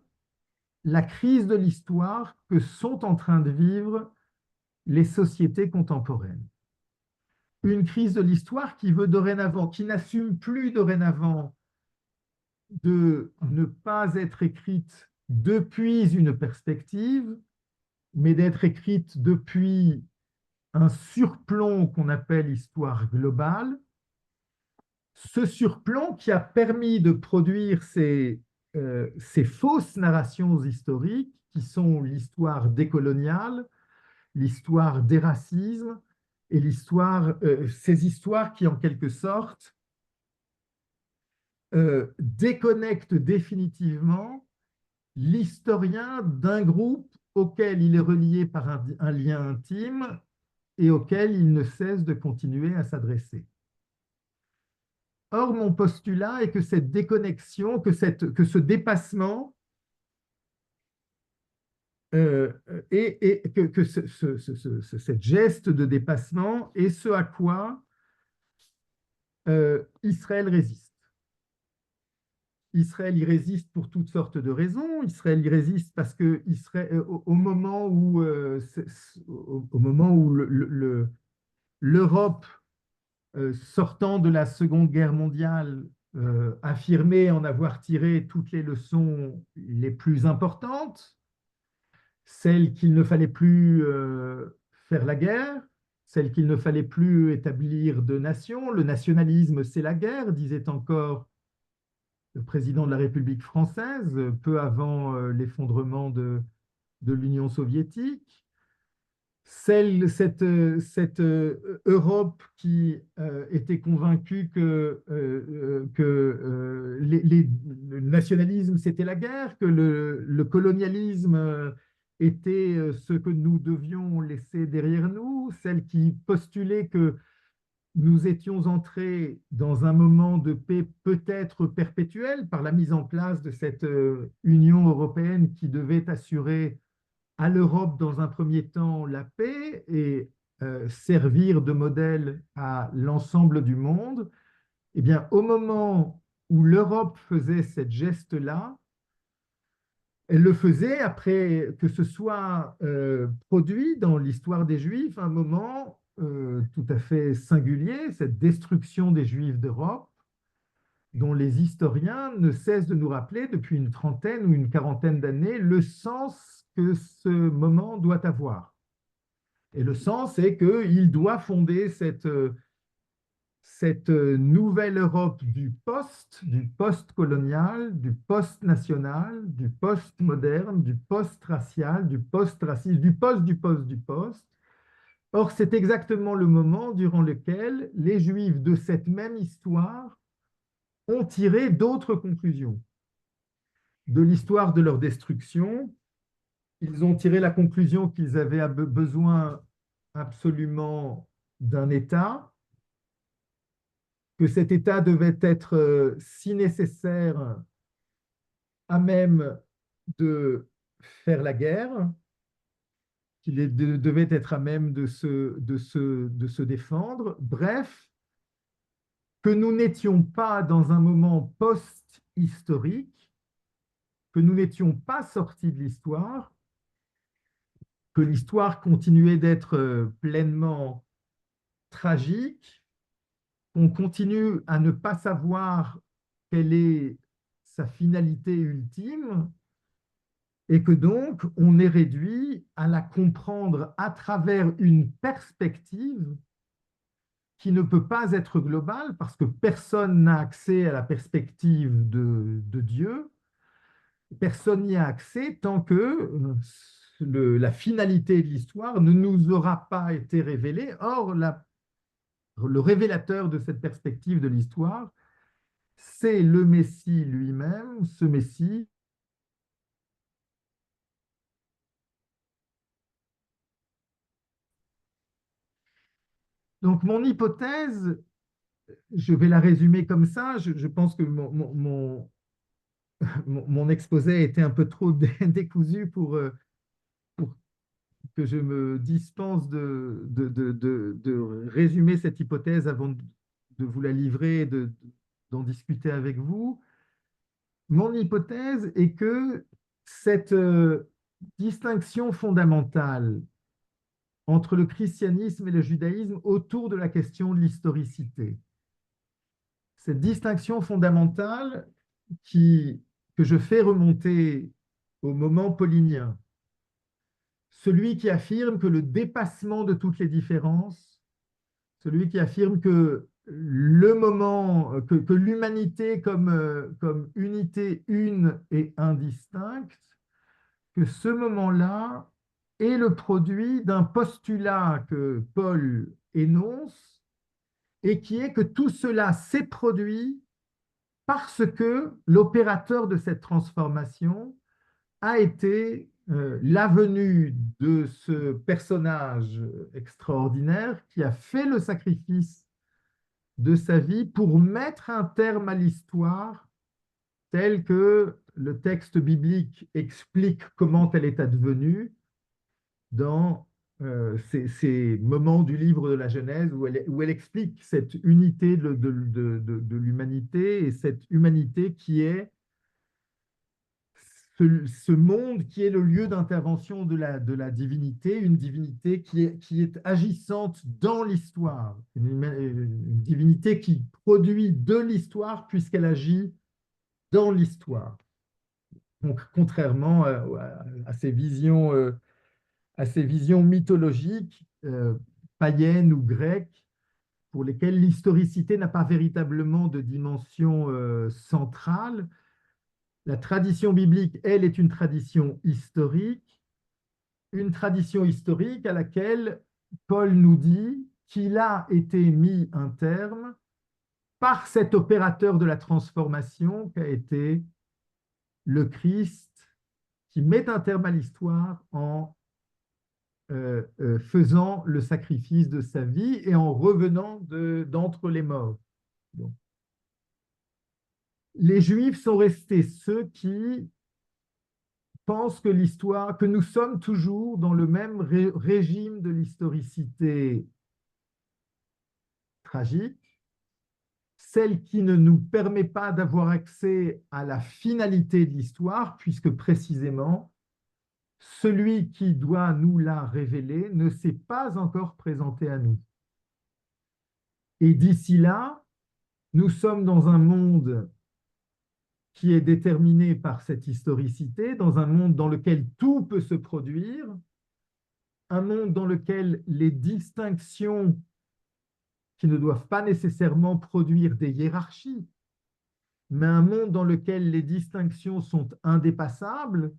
la crise de l'histoire que sont en train de vivre les sociétés contemporaines. Une crise de l'histoire qui n'assume plus dorénavant de ne pas être écrite depuis une perspective, mais d'être écrite depuis un surplomb qu'on appelle histoire globale. Ce surplomb qui a permis de produire ces fausses narrations historiques qui sont l'histoire décoloniale, l'histoire des racismes et ces histoires qui en quelque sorte déconnectent définitivement l'historien d'un groupe auquel il est relié par un lien intime et auquel il ne cesse de continuer à s'adresser. Or, mon postulat est que cette déconnexion, que ce dépassement et que cette geste de dépassement est ce à quoi Israël résiste. Israël y résiste pour toutes sortes de raisons. Israël y résiste parce que au moment où l'Europe, sortant de la Seconde Guerre mondiale, affirmait en avoir tiré toutes les leçons les plus importantes, celle qu'il ne fallait plus faire la guerre, celle qu'il ne fallait plus établir de nation. Le nationalisme, c'est la guerre, disait encore le président de la République française, peu avant l'effondrement de l'Union soviétique. Cette Europe qui était convaincue que le nationalisme, c'était la guerre, que le colonialisme était ce que nous devions laisser derrière nous, celle qui postulait que nous étions entrés dans un moment de paix peut-être perpétuel par la mise en place de cette Union européenne qui devait assurer à l'Europe dans un premier temps la paix et servir de modèle à l'ensemble du monde. Eh bien, au moment où l'Europe faisait cette geste-là, Elle le faisait après que ce soit produit dans l'histoire des Juifs, un moment tout à fait singulier, cette destruction des Juifs d'Europe, dont les historiens ne cessent de nous rappeler depuis une trentaine ou une quarantaine d'années le sens que ce moment doit avoir. Et le sens est qu'il doit fonder cette nouvelle Europe du post-colonial, du post-national, du post-moderne, du post-racial, du post-raciste, du post, du post, du post. Or, c'est exactement le moment durant lequel les Juifs de cette même histoire ont tiré d'autres conclusions. De l'histoire de leur destruction, ils ont tiré la conclusion qu'ils avaient besoin absolument d'un État, que cet État devait être, si nécessaire, à même de faire la guerre, qu'il devait être à même de se défendre. Bref, que nous n'étions pas dans un moment post-historique, que nous n'étions pas sortis de l'histoire, que l'histoire continuait d'être pleinement tragique, qu'on continue à ne pas savoir quelle est sa finalité ultime, et que donc on est réduit à la comprendre à travers une perspective qui ne peut pas être globale parce que personne n'a accès à la perspective de Dieu, personne n'y a accès tant que la finalité de l'histoire ne nous aura pas été révélée. Or, le révélateur de cette perspective de l'histoire, c'est le Messie lui-même, ce Messie donc mon hypothèse, je vais la résumer comme ça, je pense que mon exposé a été un peu trop décousu pour que je me dispense de résumer cette hypothèse avant de vous la livrer et d'en discuter avec vous. Mon hypothèse est que cette distinction fondamentale entre le christianisme et le judaïsme autour de la question de l'historicité, cette distinction fondamentale que je fais remonter au moment paulinien, celui qui affirme que le dépassement de toutes les différences, celui qui affirme que le moment, que l'humanité comme unité une et indistincte, que ce moment-là est le produit d'un postulat que Paul énonce et qui est que tout cela s'est produit parce que l'opérateur de cette transformation a été la venue de ce personnage extraordinaire qui a fait le sacrifice de sa vie pour mettre un terme à l'histoire telle que le texte biblique explique comment elle est advenue dans ces moments du livre de la Genèse où elle explique cette unité de l'humanité et cette humanité qui est ce monde qui est le lieu d'intervention de la divinité, une divinité qui est agissante dans l'histoire, une divinité qui produit de l'histoire puisqu'elle agit dans l'histoire. Donc, contrairement à ces visions mythologiques, païennes ou grecques, pour lesquelles l'historicité n'a pas véritablement de dimension centrale. La tradition biblique, elle, est une tradition historique à laquelle Paul nous dit qu'il a été mis un terme par cet opérateur de la transformation qu'a été le Christ, qui met un terme à l'histoire en faisant le sacrifice de sa vie et en revenant d'entre les morts. Donc, les Juifs sont restés ceux qui pensent que nous sommes toujours dans le même régime de l'historicité tragique, celle qui ne nous permet pas d'avoir accès à la finalité de l'histoire, puisque précisément, celui qui doit nous la révéler ne s'est pas encore présenté à nous. Et d'ici là, nous sommes dans un monde qui est déterminé par cette historicité, dans un monde dans lequel tout peut se produire, un monde dans lequel les distinctions qui ne doivent pas nécessairement produire des hiérarchies, mais un monde dans lequel les distinctions sont indépassables,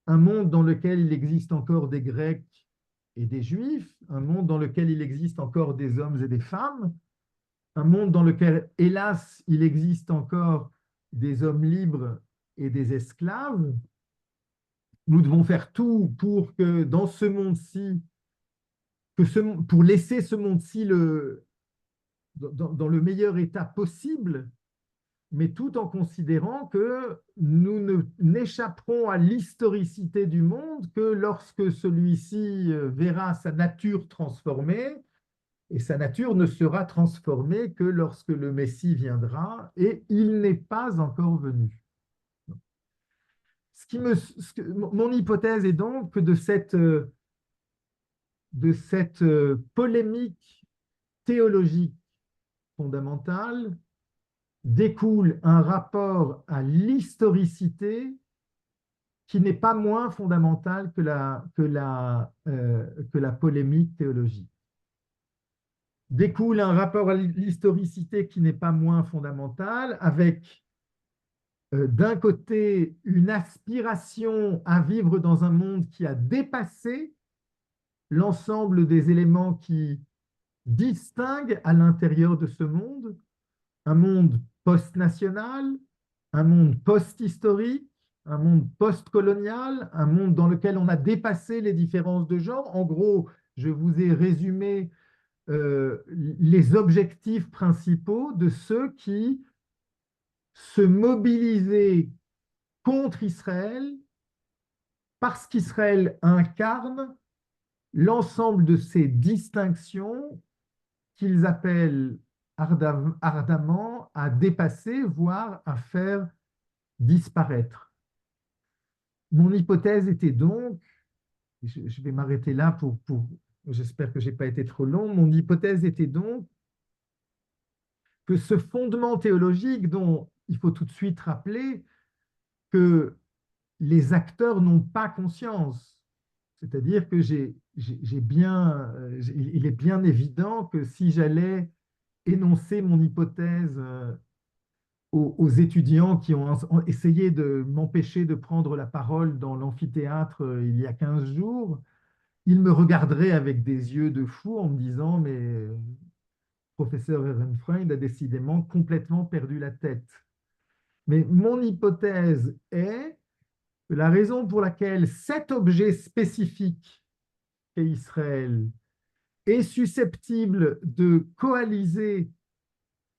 un monde dans lequel il existe encore des Grecs et des Juifs, un monde dans lequel il existe encore des hommes et des femmes, un monde dans lequel, hélas, il existe encore des hommes libres et des esclaves. Nous devons faire tout pour que dans ce monde-ci, pour laisser ce monde-ci dans le meilleur état possible, mais tout en considérant que nous n'échapperons à l'historicité du monde que lorsque celui-ci verra sa nature transformée, et sa nature ne sera transformée que lorsque le Messie viendra, et il n'est pas encore venu. Mon hypothèse est donc que de cette polémique théologique fondamentale découle un rapport à l'historicité qui n'est pas moins fondamental que la polémique théologique. Découle un rapport à l'historicité qui n'est pas moins fondamental, avec d'un côté une aspiration à vivre dans un monde qui a dépassé l'ensemble des éléments qui distinguent à l'intérieur de ce monde, un monde post-national, un monde post-historique, un monde post-colonial, un monde dans lequel on a dépassé les différences de genre. En gros, je vous ai résumé les objectifs principaux de ceux qui se mobilisaient contre Israël parce qu'Israël incarne l'ensemble de ces distinctions qu'ils appellent ardemment à dépasser, voire à faire disparaître. Mon hypothèse était donc, je vais m'arrêter là j'espère que je n'ai pas été trop long, mon hypothèse était donc que ce fondement théologique dont il faut tout de suite rappeler que les acteurs n'ont pas conscience, c'est-à-dire que il est bien évident que si j'allais énoncer mon hypothèse aux étudiants qui ont essayé de m'empêcher de prendre la parole dans l'amphithéâtre il y a 15 jours, ils me regarderaient avec des yeux de fou en me disant « mais professeur Ehrenfreund a décidément complètement perdu la tête ». Mais mon hypothèse est que la raison pour laquelle cet objet spécifique qu'est Israël est susceptible de coaliser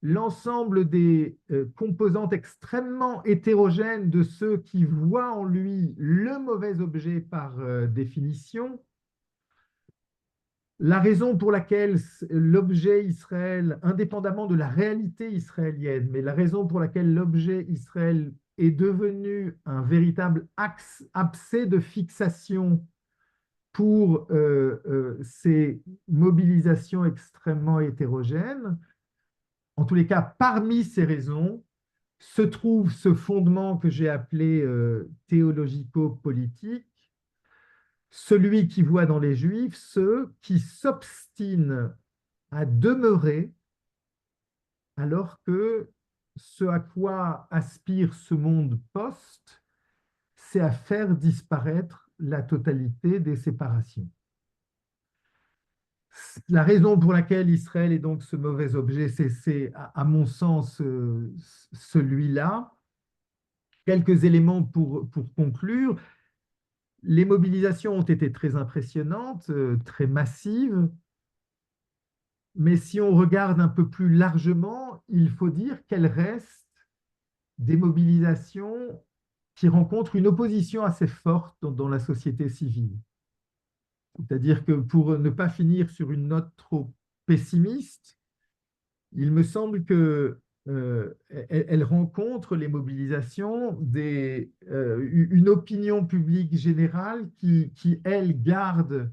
l'ensemble des composantes extrêmement hétérogènes de ceux qui voient en lui le mauvais objet par définition, la raison pour laquelle l'objet Israël, indépendamment de la réalité israélienne, mais la raison pour laquelle l'objet Israël est devenu un véritable abcès de fixation pour ces mobilisations extrêmement hétérogènes, en tous les cas, parmi ces raisons, se trouve ce fondement que j'ai appelé théologico-politique, celui qui voit dans les Juifs ceux qui s'obstinent à demeurer alors que ce à quoi aspire ce monde post, c'est à faire disparaître la totalité des séparations. La raison pour laquelle Israël est donc ce mauvais objet, c'est à mon sens celui-là. Quelques éléments pour conclure. Les mobilisations ont été très impressionnantes, très massives, mais si on regarde un peu plus largement, il faut dire qu'elles restent des mobilisations qui rencontrent une opposition assez forte dans la société civile. C'est-à-dire que pour ne pas finir sur une note trop pessimiste, il me semble que elle rencontre les mobilisations une opinion publique générale qui, elle, garde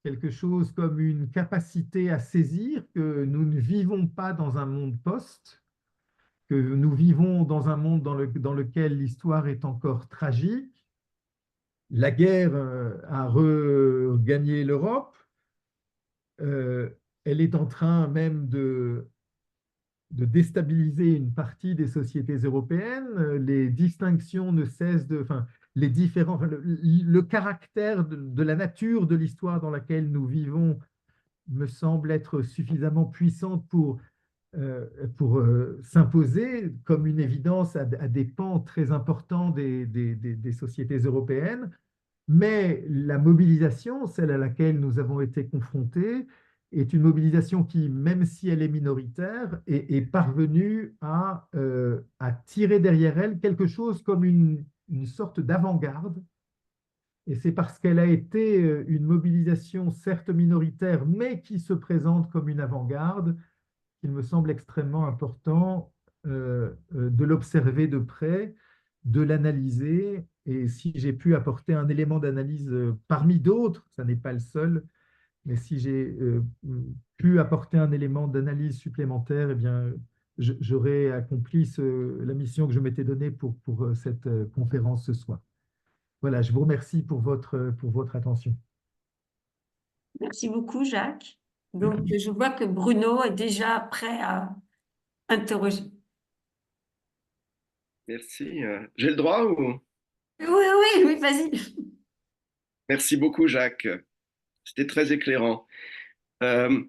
quelque chose comme une capacité à saisir que nous ne vivons pas dans un monde post, que nous vivons dans un monde dans lequel l'histoire est encore tragique. La guerre a regagné l'Europe. Euh, Elle est en train même de déstabiliser une partie des sociétés européennes. Les distinctions ne cessent enfin, les différents, enfin, le caractère de la nature de l'histoire dans laquelle nous vivons me semble être suffisamment puissante pour s'imposer comme une évidence à des pans très importants des sociétés européennes. Mais la mobilisation, celle à laquelle nous avons été confrontés, est une mobilisation qui, même si elle est minoritaire, est parvenue à tirer derrière elle quelque chose comme une sorte d'avant-garde. Et c'est parce qu'elle a été une mobilisation certes minoritaire, mais qui se présente comme une avant-garde, qu'il me semble extrêmement important de l'observer de près, de l'analyser. Et si j'ai pu apporter un élément d'analyse parmi d'autres, ça n'est pas le seul, mais si j'ai pu apporter un élément d'analyse supplémentaire, eh bien, j'aurais accompli la mission que je m'étais donnée pour cette conférence ce soir. Voilà, je vous remercie pour votre attention. Merci beaucoup, Jacques. Donc, je vois que Bruno est déjà prêt à interroger. Merci. J'ai le droit ou... Oui, oui, oui, vas-y. Merci beaucoup, Jacques. C'était très éclairant. Il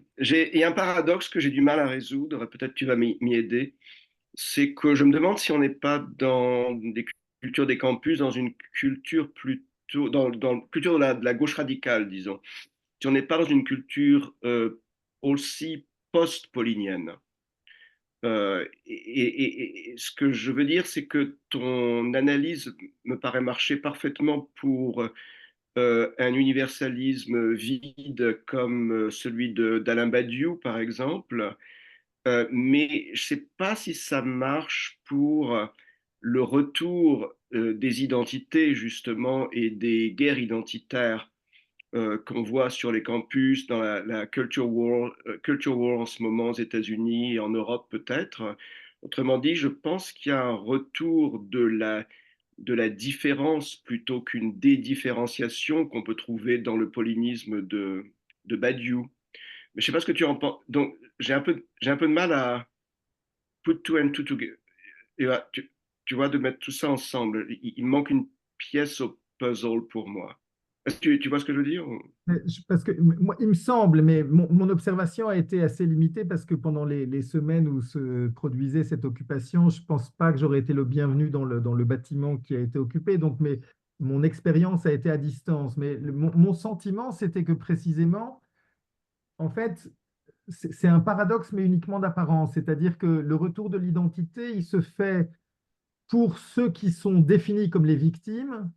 y a un paradoxe que j'ai du mal à résoudre, peut-être tu vas m'y aider. C'est que je me demande si on n'est pas dans des cultures des campus, dans une culture plutôt, dans la culture de la gauche radicale, disons. Si on n'est pas dans une culture aussi post-paulinienne. Et ce que je veux dire, c'est que ton analyse me paraît marcher parfaitement pour un universalisme vide comme celui d'Alain Badiou, par exemple, mais je ne sais pas si ça marche pour le retour des identités, justement, et des guerres identitaires qu'on voit sur les campus, dans la culture war en ce moment aux États-Unis et en Europe peut-être. Autrement dit, je pense qu'il y a un retour de la différence plutôt qu'une dédifférenciation qu'on peut trouver dans le paulinisme de Badiou. Mais je ne sais pas ce que tu en penses. Donc, j'ai un peu de mal à put two and two together. Tu vois, de mettre tout ça ensemble. Il manque une pièce au puzzle pour moi. Est-ce que tu vois ce que je veux dire? Parce que moi, il me semble, mais mon observation a été assez limitée parce que pendant les semaines où se produisait cette occupation, je ne pense pas que j'aurais été le bienvenu dans le bâtiment qui a été occupé. Donc, mon expérience a été à distance. Mais mon sentiment, c'était que précisément, en fait, c'est un paradoxe, mais uniquement d'apparence. C'est-à-dire que le retour de l'identité, il se fait pour ceux qui sont définis comme les victimes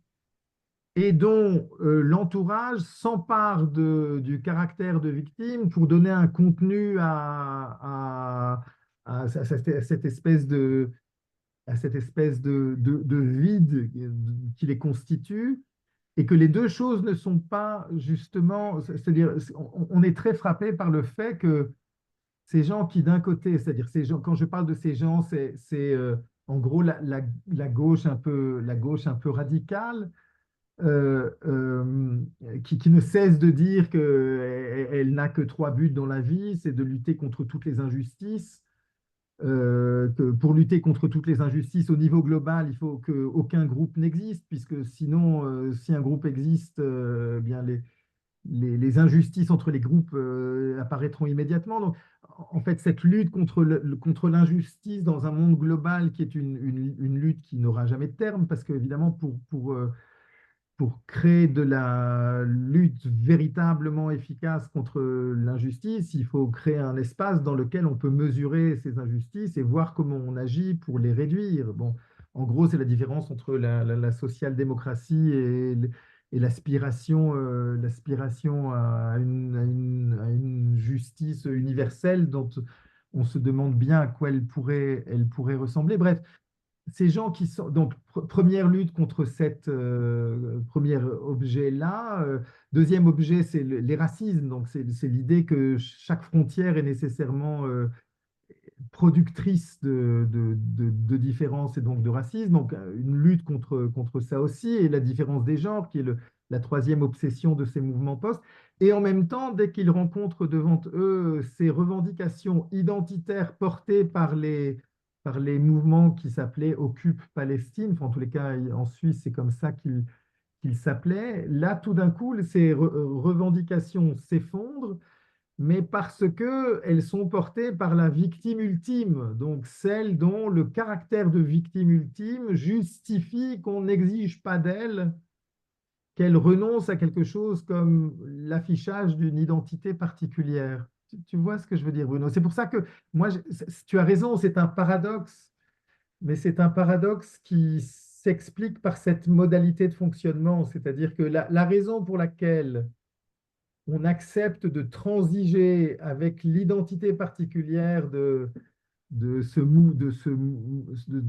et dont l'entourage s'empare du caractère de victime pour donner un contenu à cette espèce de vide qui les constitue, et que les deux choses ne sont pas justement, c'est-à-dire on est très frappé par le fait que ces gens qui d'un côté, c'est-à-dire ces gens, quand je parle de ces gens, c'est en gros la gauche un peu radicale, euh, euh, qui ne cesse de dire qu'elle n'a que trois buts dans la vie, c'est de lutter contre toutes les injustices. Que pour lutter contre toutes les injustices au niveau global, il faut qu'aucun groupe n'existe, puisque sinon, si un groupe existe, bien les injustices entre les groupes apparaîtront immédiatement. Donc, en fait, cette lutte contre l'injustice dans un monde global qui est une lutte qui n'aura jamais de terme, parce qu'évidemment, pour créer de la lutte véritablement efficace contre l'injustice, il faut créer un espace dans lequel on peut mesurer ces injustices et voir comment on agit pour les réduire. Bon, en gros, c'est la différence entre la social-démocratie et l'aspiration à une justice universelle on se demande bien à quoi elle pourrait ressembler. Bref, ces gens qui sont donc première lutte contre cette premier objet-là. Deuxième objet, c'est les racismes. Donc c'est l'idée que chaque frontière est nécessairement productrice de différences et donc de racisme. Donc une lutte contre ça aussi, et la différence des genres, qui est la troisième obsession de ces mouvements post. Et en même temps, dès qu'ils rencontrent devant eux ces revendications identitaires portées par les mouvements qui s'appelaient Occupe Palestine, enfin, en tous les cas en Suisse, c'est comme ça qu'ils s'appelaient, là tout d'un coup, ces revendications s'effondrent, mais parce qu'elles sont portées par la victime ultime, donc celle dont le caractère de victime ultime justifie qu'on n'exige pas d'elle qu'elle renonce à quelque chose comme l'affichage d'une identité particulière. Tu vois ce que je veux dire, Bruno? C'est pour ça que moi, tu as raison, c'est un paradoxe, mais c'est un paradoxe qui s'explique par cette modalité de fonctionnement, c'est-à-dire que la raison pour laquelle on accepte de transiger avec l'identité particulière de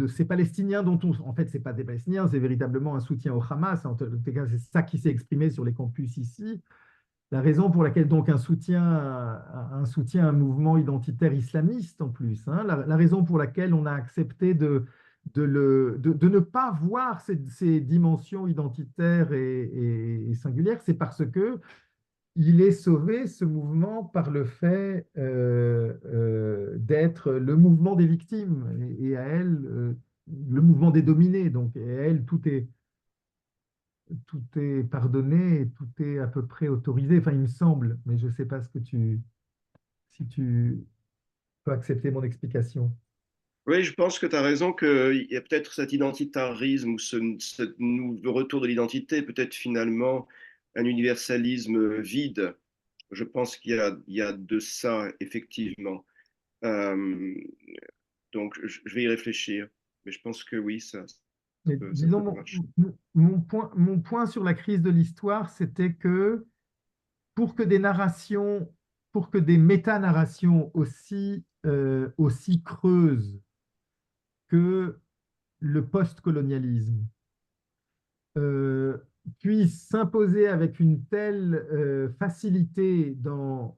ces Palestiniens dont en fait, ce n'est pas des Palestiniens, c'est véritablement un soutien au Hamas. En tout cas, c'est ça qui s'est exprimé sur les campus ici. La raison pour laquelle donc un soutien à un mouvement identitaire islamiste en plus, hein, la raison pour laquelle on a accepté de ne pas voir ces dimensions identitaires et singulières, c'est parce que il est sauvé, ce mouvement, par le fait d'être le mouvement des victimes, et à elle, le mouvement des dominés. Donc, et à elle, tout est pardonné, et tout est à peu près autorisé. Enfin, il me semble, mais je ne sais pas si tu peux accepter mon explication. Oui, je pense que tu as raison qu'il y a peut-être cet identitarisme ou ce nouveau retour de l'identité, peut-être finalement un universalisme vide. Je pense il y a de ça, effectivement. Euh, donc, je vais y réfléchir. Mais je pense que oui, Mais ça disons, peut marcher. mon point sur la crise de l'histoire, c'était que pour que des narrations, pour que des méta-narrations aussi creuses que le post-colonialisme euh, puisse s'imposer avec une telle facilité dans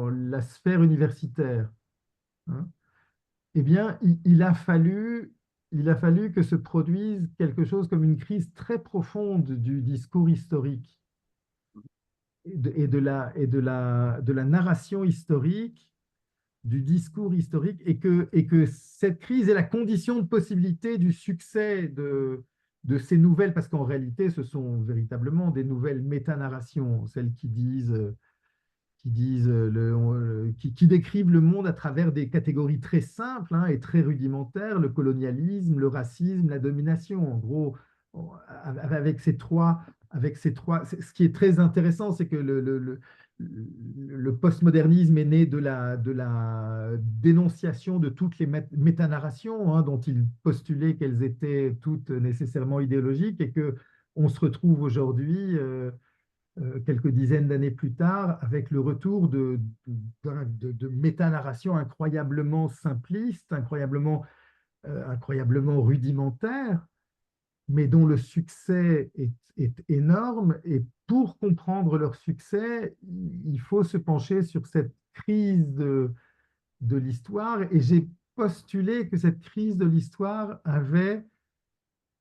la sphère universitaire, hein, eh bien, il a fallu que se produise quelque chose comme une crise très profonde du discours historique de la narration historique, du discours historique, et que cette crise est la condition de possibilité du succès de ces nouvelles, parce qu'en réalité, ce sont véritablement des nouvelles métanarrations, celles qui décrivent le monde à travers des catégories très simples, hein, et très rudimentaires: le colonialisme, le racisme, la domination. En gros, avec ces trois, ce qui est très intéressant, c'est que le postmodernisme est né de la dénonciation de toutes les métanarrations, hein, dont il postulait qu'elles étaient toutes nécessairement idéologiques, et que on se retrouve aujourd'hui, quelques dizaines d'années plus tard, avec le retour de métanarrations incroyablement simplistes, incroyablement rudimentaires, mais dont le succès est énorme. Et pour comprendre leur succès, il faut se pencher sur cette crise de l'histoire. Et j'ai postulé que cette crise de l'histoire avait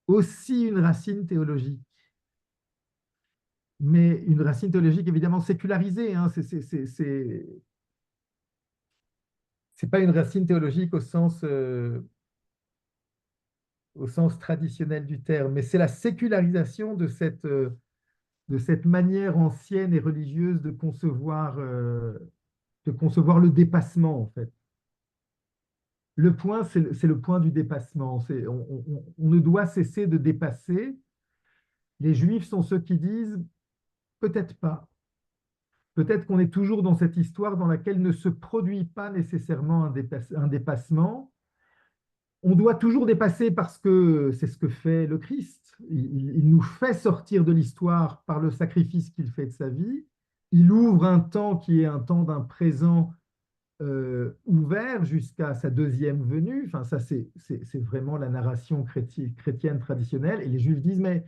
aussi une racine théologique, mais une racine théologique évidemment sécularisée, hein. C'est pas une racine théologique au sens traditionnel du terme, mais c'est la sécularisation de cette manière ancienne et religieuse de concevoir le dépassement, en fait. Le point, c'est le point du dépassement. On ne doit cesser de dépasser. Les Juifs sont ceux qui disent peut-être pas. Peut-être qu'on est toujours dans cette histoire dans laquelle ne se produit pas nécessairement un dépassement. On doit toujours dépasser parce que c'est ce que fait le Christ. Il nous fait sortir de l'histoire par le sacrifice qu'il fait de sa vie. Il ouvre un temps qui est un temps d'un présent ouvert jusqu'à sa deuxième venue. Enfin, ça, c'est vraiment la narration chrétienne traditionnelle. Et les Juifs disent, mais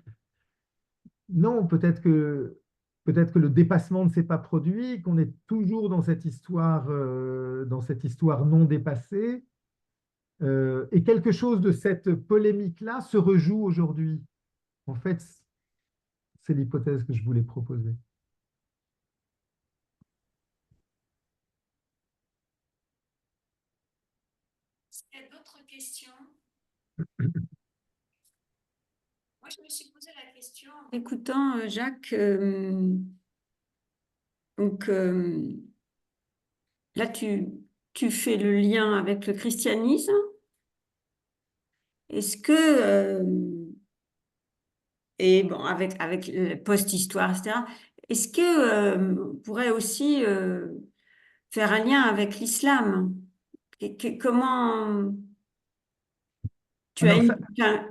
non, peut-être que le dépassement ne s'est pas produit, qu'on est toujours dans cette histoire non dépassée. Et quelque chose de cette polémique-là se rejoue aujourd'hui. En fait, c'est l'hypothèse que je voulais proposer. Est-ce qu'il y a d'autres questions? Moi, je me suis posé la question en écoutant Jacques. Donc là, tu fais le lien avec le christianisme. Est-ce que, et bon, avec le post-histoire, etc., est-ce que on pourrait aussi faire un lien avec l'islam? Comment tu as Alors ça,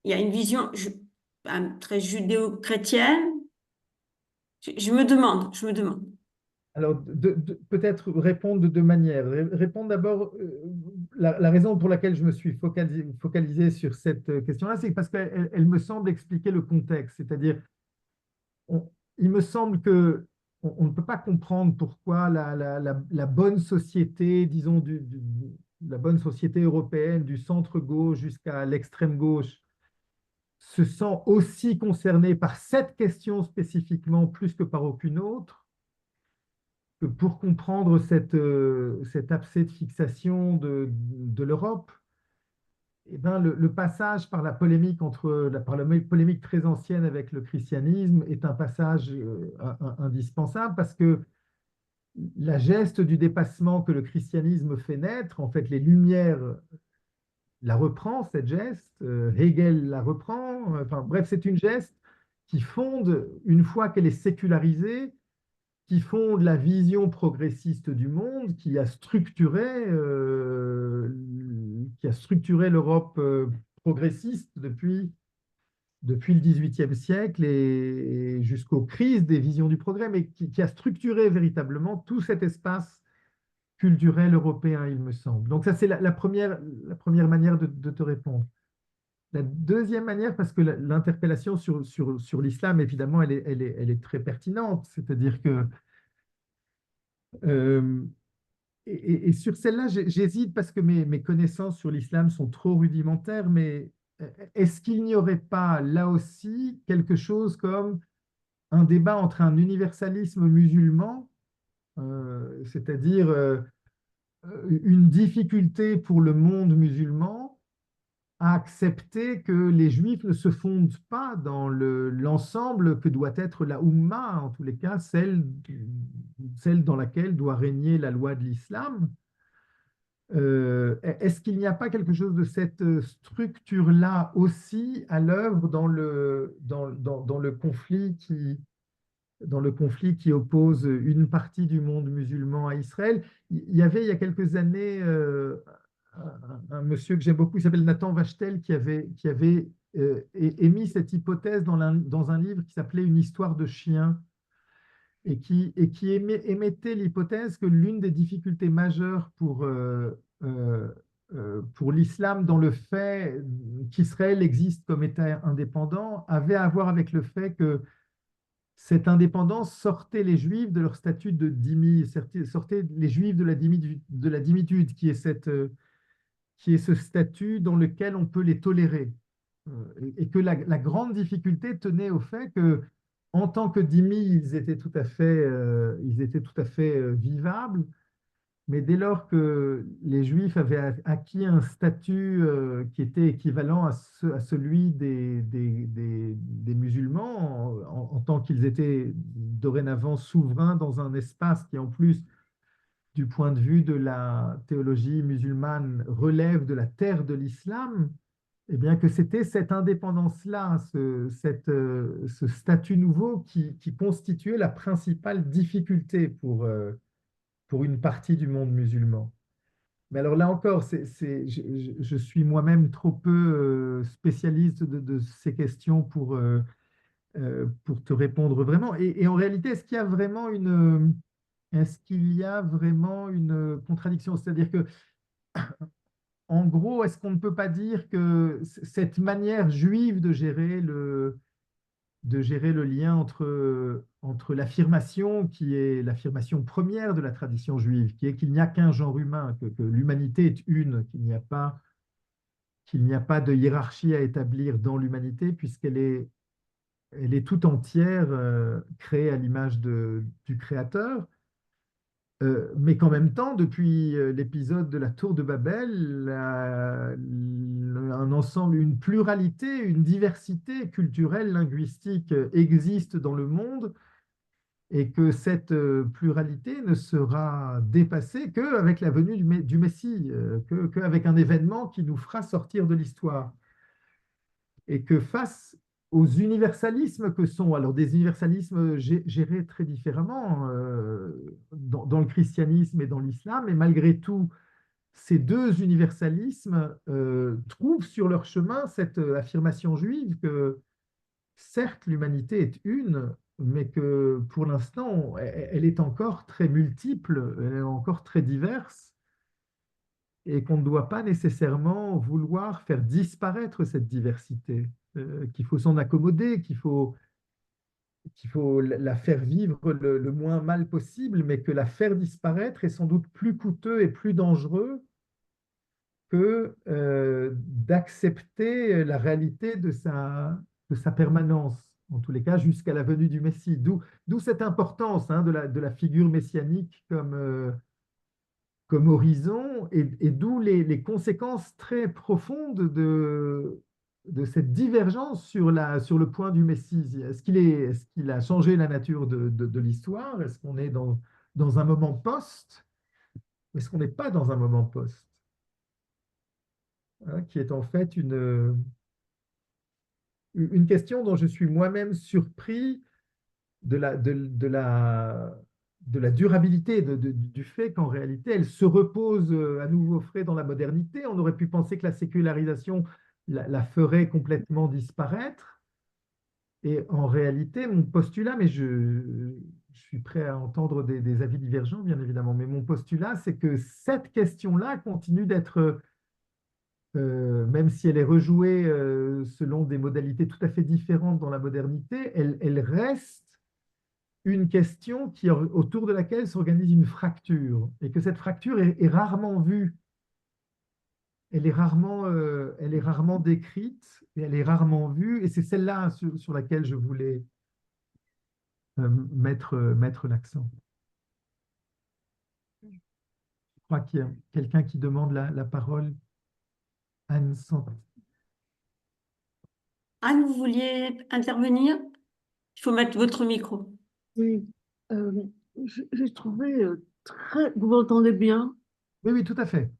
il y a une vision très judéo-chrétienne. Je me demande, je me demande. alors, peut-être répondre de deux manières. Répondre d'abord, la raison pour laquelle je me suis focalisé sur cette question-là, c'est parce qu'elle me semble expliquer le contexte. C'est-à-dire, on- il me semble que on ne peut pas comprendre pourquoi la bonne société, disons, la bonne société européenne, du centre-gauche jusqu'à l'extrême gauche, se sent aussi concernée par cette question spécifiquement plus que par aucune autre, que pour comprendre cet abcès de fixation de l'Europe, eh ben, le passage par la polémique par la polémique très ancienne avec le christianisme est un passage indispensable parce que la geste du dépassement que le christianisme fait naître, en fait, les Lumières la reprend, cette geste, Hegel la reprend, enfin bref, c'est une geste qui fonde, une fois qu'elle est sécularisée, qui fonde la vision progressiste du monde, qui a structuré l'Europe progressiste depuis le XVIIIe siècle et jusqu'aux crises des visions du progrès, mais qui a structuré véritablement tout cet espace culturel européen, il me semble. Donc ça, c'est la première manière de te répondre. La deuxième manière, parce que l'interpellation sur l'islam, évidemment, elle est très pertinente. C'est-à-dire que, euh, et sur celle-là, j'hésite parce que mes connaissances sur l'islam sont trop rudimentaires, mais est-ce qu'il n'y aurait pas là aussi quelque chose comme un débat entre un universalisme musulman, c'est-à-dire une difficulté pour le monde musulman à accepter que les Juifs ne se fondent pas dans l'ensemble que doit être la Oumma, en tous les cas, celle dans laquelle doit régner la loi de l'islam. Est-ce qu'il n'y a pas quelque chose de cette structure-là aussi à l'œuvre dans le conflit qui oppose une partie du monde musulman à Israël? Il y avait il y a quelques années un monsieur que j'aime beaucoup, il s'appelle Nathan Wachtel, qui avait émis cette hypothèse dans un livre qui s'appelait Une histoire de chien, et qui émettait l'hypothèse que l'une des difficultés majeures pour l'islam dans le fait qu'Israël existe comme État indépendant avait à voir avec le fait que cette indépendance sortait les Juifs de leur statut de dhimmi, sortait les Juifs de la dhimmitude, qui est ce statut dans lequel on peut les tolérer. Et que la grande difficulté tenait au fait que, en tant que dhimmi, ils étaient tout à fait vivables, mais dès lors que les Juifs avaient acquis un statut qui était équivalent à celui des musulmans, en tant qu'ils étaient dorénavant souverains dans un espace qui, en plus, du point de vue de la théologie musulmane, relève de la terre de l'islam, eh bien que c'était cette indépendance-là, ce statut nouveau qui constituait la principale difficulté pour une partie du monde musulman. Mais alors là encore, je suis moi-même trop peu spécialiste de ces questions pour te répondre vraiment. Et en réalité, est-ce qu'il y a vraiment est-ce qu'il y a vraiment une contradiction? C'est-à-dire que, en gros, est-ce qu'on ne peut pas dire que cette manière juive de gérer le lien entre l'affirmation qui est l'affirmation première de la tradition juive, qui est qu'il n'y a qu'un genre humain, que l'humanité est une, qu'il n'y a pas de hiérarchie à établir dans l'humanité, elle est tout entière créée à l'image du Créateur, mais qu'en même temps, depuis l'épisode de la Tour de Babel, un ensemble, une pluralité, une diversité culturelle, linguistique existe dans le monde et que cette pluralité ne sera dépassée qu'avec la venue du Messie, qu'avec un événement qui nous fera sortir de l'histoire. Et que face aux universalismes que sont, alors des universalismes gérés très différemment dans le christianisme et dans l'islam, et malgré tout, ces deux universalismes trouvent sur leur chemin cette affirmation juive que certes l'humanité est une, mais que pour l'instant elle est encore très multiple, elle est encore très diverse, et qu'on ne doit pas nécessairement vouloir faire disparaître cette diversité, qu'il faut s'en accommoder, qu'il faut la faire vivre le moins mal possible, mais que la faire disparaître est sans doute plus coûteux et plus dangereux que d'accepter la réalité de sa permanence, en tous les cas jusqu'à la venue du Messie. D'où cette importance hein, de la figure messianique comme horizon, et d'où les conséquences très profondes de cette divergence sur le point du Messie. Est-ce qu'il a changé la nature de l'histoire? Est-ce qu'on est dans un moment post? Ou est-ce qu'on n'est pas dans un moment post? Hein, qui est en fait une question dont je suis moi-même surpris de de la durabilité, du fait qu'en réalité, elle se repose à nouveau frais dans la modernité. On aurait pu penser que la sécularisation la ferait complètement disparaître. Et en réalité, mon postulat, mais je suis prêt à entendre des avis divergents, bien évidemment, mais mon postulat, c'est que cette question-là continue d'être, même si elle est rejouée selon des modalités tout à fait différentes dans la modernité, elle reste une question autour de laquelle s'organise une fracture, et que cette fracture est rarement vue, elle est rarement décrite, et elle est rarement vue, et c'est celle-là sur laquelle je voulais mettre l'accent. Je crois qu'il y a quelqu'un qui demande la parole. Anne Sant. Anne, vous vouliez intervenir? Il faut mettre votre micro. Oui, euh, j'ai trouvé très, vous m'entendez bien? Oui, oui, tout à fait.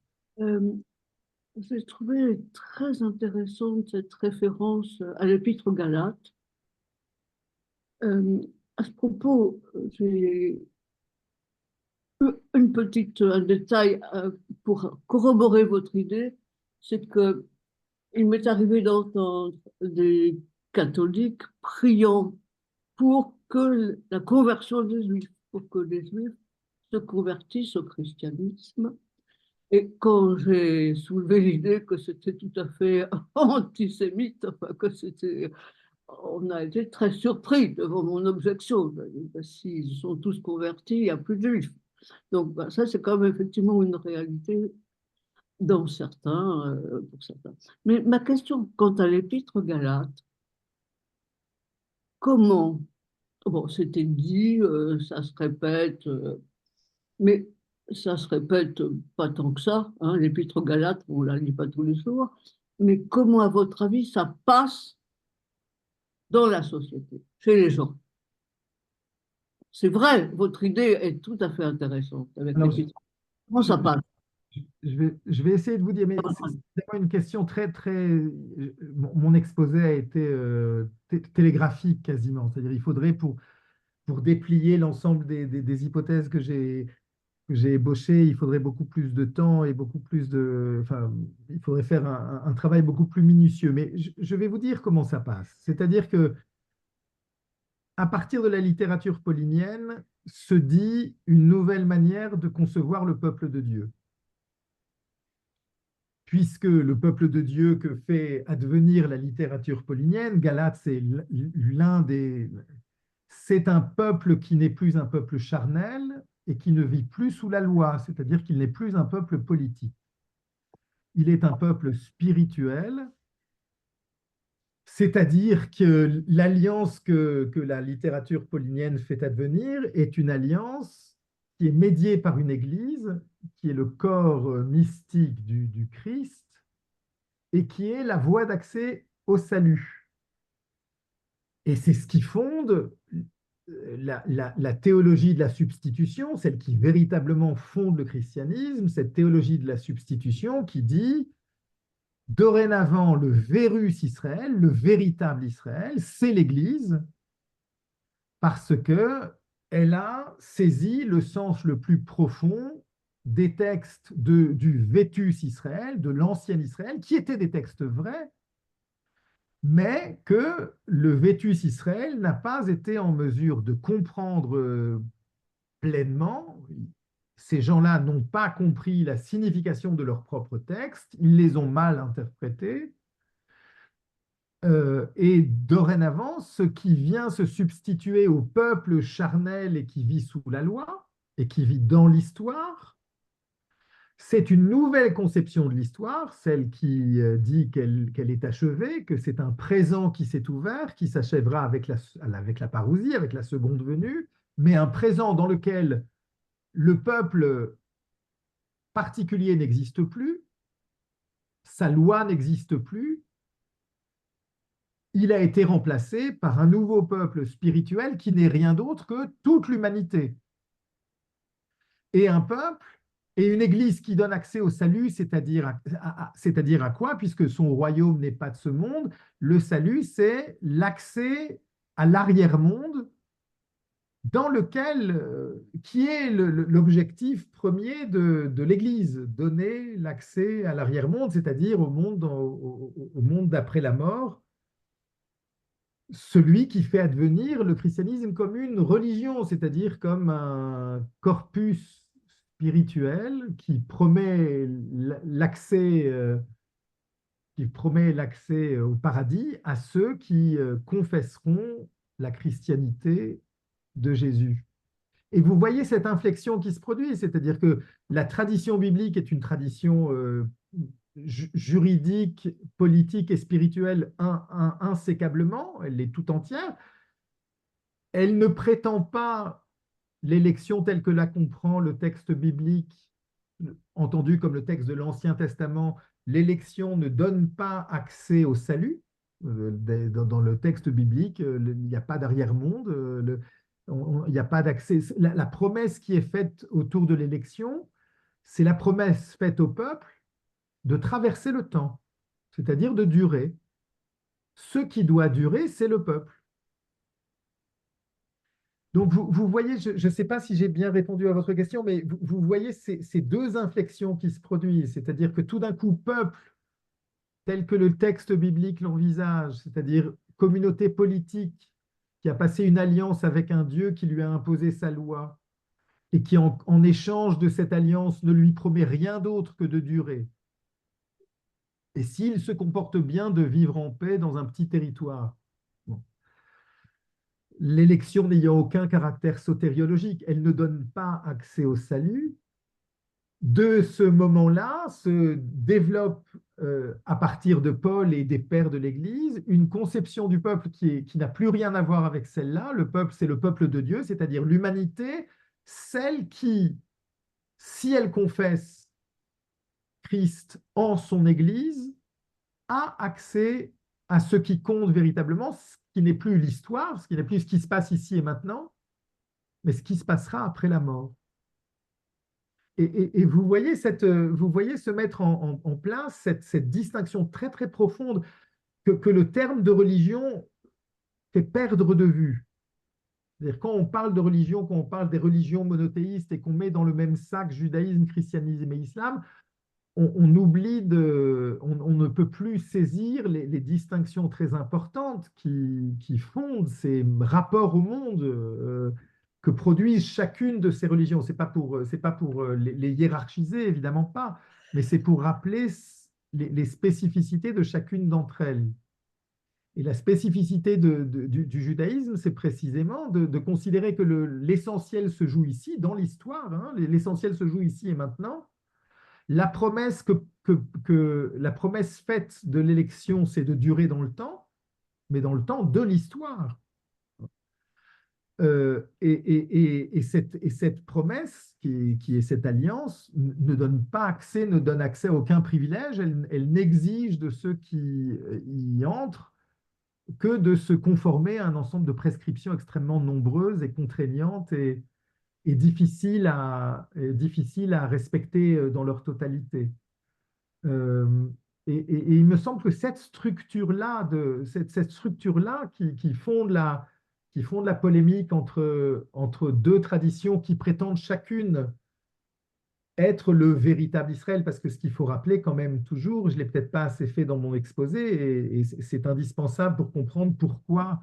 Euh, j'ai trouvé très intéressante cette référence à l'Épître aux Galates. Euh, à ce propos, j'ai un détail pour corroborer votre idée, c'est que il m'est arrivé d'entendre des catholiques priant pour que la conversion des Juifs, pour que les Juifs se convertissent au christianisme. Et quand j'ai soulevé l'idée que c'était tout à fait antisémite, enfin que c'était, on a été très surpris devant mon objection. S'ils sont tous convertis, il n'y a plus de Juifs. Donc ben, ça, c'est quand même effectivement une réalité dans certains, pour certains. Mais ma question quant à l'Épître aux Galates, comment, bon, c'était dit, ça se répète, mais ça se répète pas tant que ça, hein, l'Épître aux Galates, on ne la lit pas tous les jours, mais comment, à votre avis, ça passe dans la société, chez les gens? C'est vrai, votre idée est tout à fait intéressante avec Alors, l'Épître. Comment ça passe? je vais essayer de vous dire, mais c'est vraiment une question mon exposé a été télégraphique quasiment, c'est-à-dire il faudrait pour déplier l'ensemble des hypothèses que j'ai ébauchées, il faudrait beaucoup plus de temps et beaucoup plus enfin, il faudrait faire un travail beaucoup plus minutieux. Mais je vais vous dire comment ça passe. C'est-à-dire que à partir de la littérature paulinienne, se dit une nouvelle manière de concevoir le peuple de Dieu. Puisque le peuple de Dieu que fait advenir la littérature paulinienne, Galate, c'est un peuple qui n'est plus un peuple charnel et qui ne vit plus sous la loi, c'est-à-dire qu'il n'est plus un peuple politique. Il est un peuple spirituel, c'est-à-dire que l'alliance que la littérature paulinienne fait advenir est une alliance qui est médiée par une église, qui est le corps mystique du Christ, et qui est la voie d'accès au salut. Et c'est ce qui fonde la théologie de la substitution, celle qui véritablement fonde le christianisme, cette théologie de la substitution qui dit dorénavant le vérus Israël, le véritable Israël, c'est l'Église, parce qu'elle a saisi le sens le plus profond des textes du Vétus Israël, de l'ancien Israël, qui étaient des textes vrais, mais que le Vétus Israël n'a pas été en mesure de comprendre pleinement. Ces gens-là n'ont pas compris la signification de leurs propres textes, ils les ont mal interprétés. Et dorénavant, ce qui vient se substituer au peuple charnel et qui vit sous la loi et qui vit dans l'histoire, c'est une nouvelle conception de l'histoire, celle qui dit qu'elle est achevée, que c'est un présent qui s'est ouvert, qui s'achèvera avec la parousie, avec la seconde venue, mais un présent dans lequel le peuple particulier n'existe plus, sa loi n'existe plus, il a été remplacé par un nouveau peuple spirituel qui n'est rien d'autre que toute l'humanité. Et un peuple et une église qui donne accès au salut, c'est-à-dire à quoi? Puisque son royaume n'est pas de ce monde, le salut, c'est l'accès à l'arrière-monde dans lequel, qui est l'objectif premier de l'Église, donner l'accès à l'arrière-monde, c'est-à-dire au monde d'après la mort, celui qui fait advenir le christianisme comme une religion, c'est-à-dire comme un corpus spirituel qui promet l'accès au paradis à ceux qui confesseront la christianité de Jésus. Et vous voyez cette inflexion qui se produit, c'est-à-dire que la tradition biblique est une tradition juridique, politique et spirituelle insécablement, elle est tout entière. Elle ne prétend pas l'élection telle que la comprend le texte biblique, entendu comme le texte de l'Ancien Testament. L'élection ne donne pas accès au salut. Dans le texte biblique, il n'y a pas d'arrière-monde, il n'y a pas d'accès. La promesse qui est faite autour de l'élection, c'est la promesse faite au peuple de traverser le temps, c'est-à-dire de durer. Ce qui doit durer, c'est le peuple. Donc, vous voyez, je ne sais pas si j'ai bien répondu à votre question, mais vous voyez ces deux inflexions qui se produisent, c'est-à-dire que tout d'un coup, peuple, tel que le texte biblique l'envisage, c'est-à-dire communauté politique qui a passé une alliance avec un Dieu qui lui a imposé sa loi et qui, en échange de cette alliance, ne lui promet rien d'autre que de durer. Et s'il se comporte bien, de vivre en paix dans un petit territoire. Bon. L'élection n'ayant aucun caractère sotériologique, elle ne donne pas accès au salut. De ce moment-là se développe, à partir de Paul et des pères de l'Église, une conception du peuple qui n'a plus rien à voir avec celle-là. Le peuple, c'est le peuple de Dieu, c'est-à-dire l'humanité, celle qui, si elle confesse Christ en son Église, a accès à ce qui compte véritablement, ce qui n'est plus l'histoire, ce qui n'est plus ce qui se passe ici et maintenant, mais ce qui se passera après la mort. Et vous voyez se mettre en place cette distinction très très profonde que le terme de religion fait perdre de vue. C'est-à-dire quand on parle de religion, quand on parle des religions monothéistes et qu'on met dans le même sac judaïsme, christianisme et islam, on oublie on ne peut plus saisir les distinctions très importantes qui fondent ces rapports au monde. que produisent chacune de ces religions. C'est pas pour les hiérarchiser, évidemment pas, mais c'est pour rappeler les spécificités de chacune d'entre elles. Et la spécificité du judaïsme, c'est précisément de considérer que l'essentiel se joue ici, dans l'histoire, hein, l'essentiel se joue ici et maintenant. La promesse, la promesse faite de l'élection, c'est de durer dans le temps, mais dans le temps de l'histoire. Et cette promesse, qui est cette alliance, ne donne pas accès, ne donne accès à aucun privilège. Elle n'exige de ceux qui y entrent que de se conformer à un ensemble de prescriptions extrêmement nombreuses et contraignantes et difficiles à respecter dans leur totalité. Euh, et il me semble que cette structure-là, cette structure-là qui fonde la polémique entre deux traditions qui prétendent chacune être le véritable Israël, parce que ce qu'il faut rappeler quand même toujours, je ne l'ai peut-être pas assez fait dans mon exposé, et c'est indispensable pour comprendre pourquoi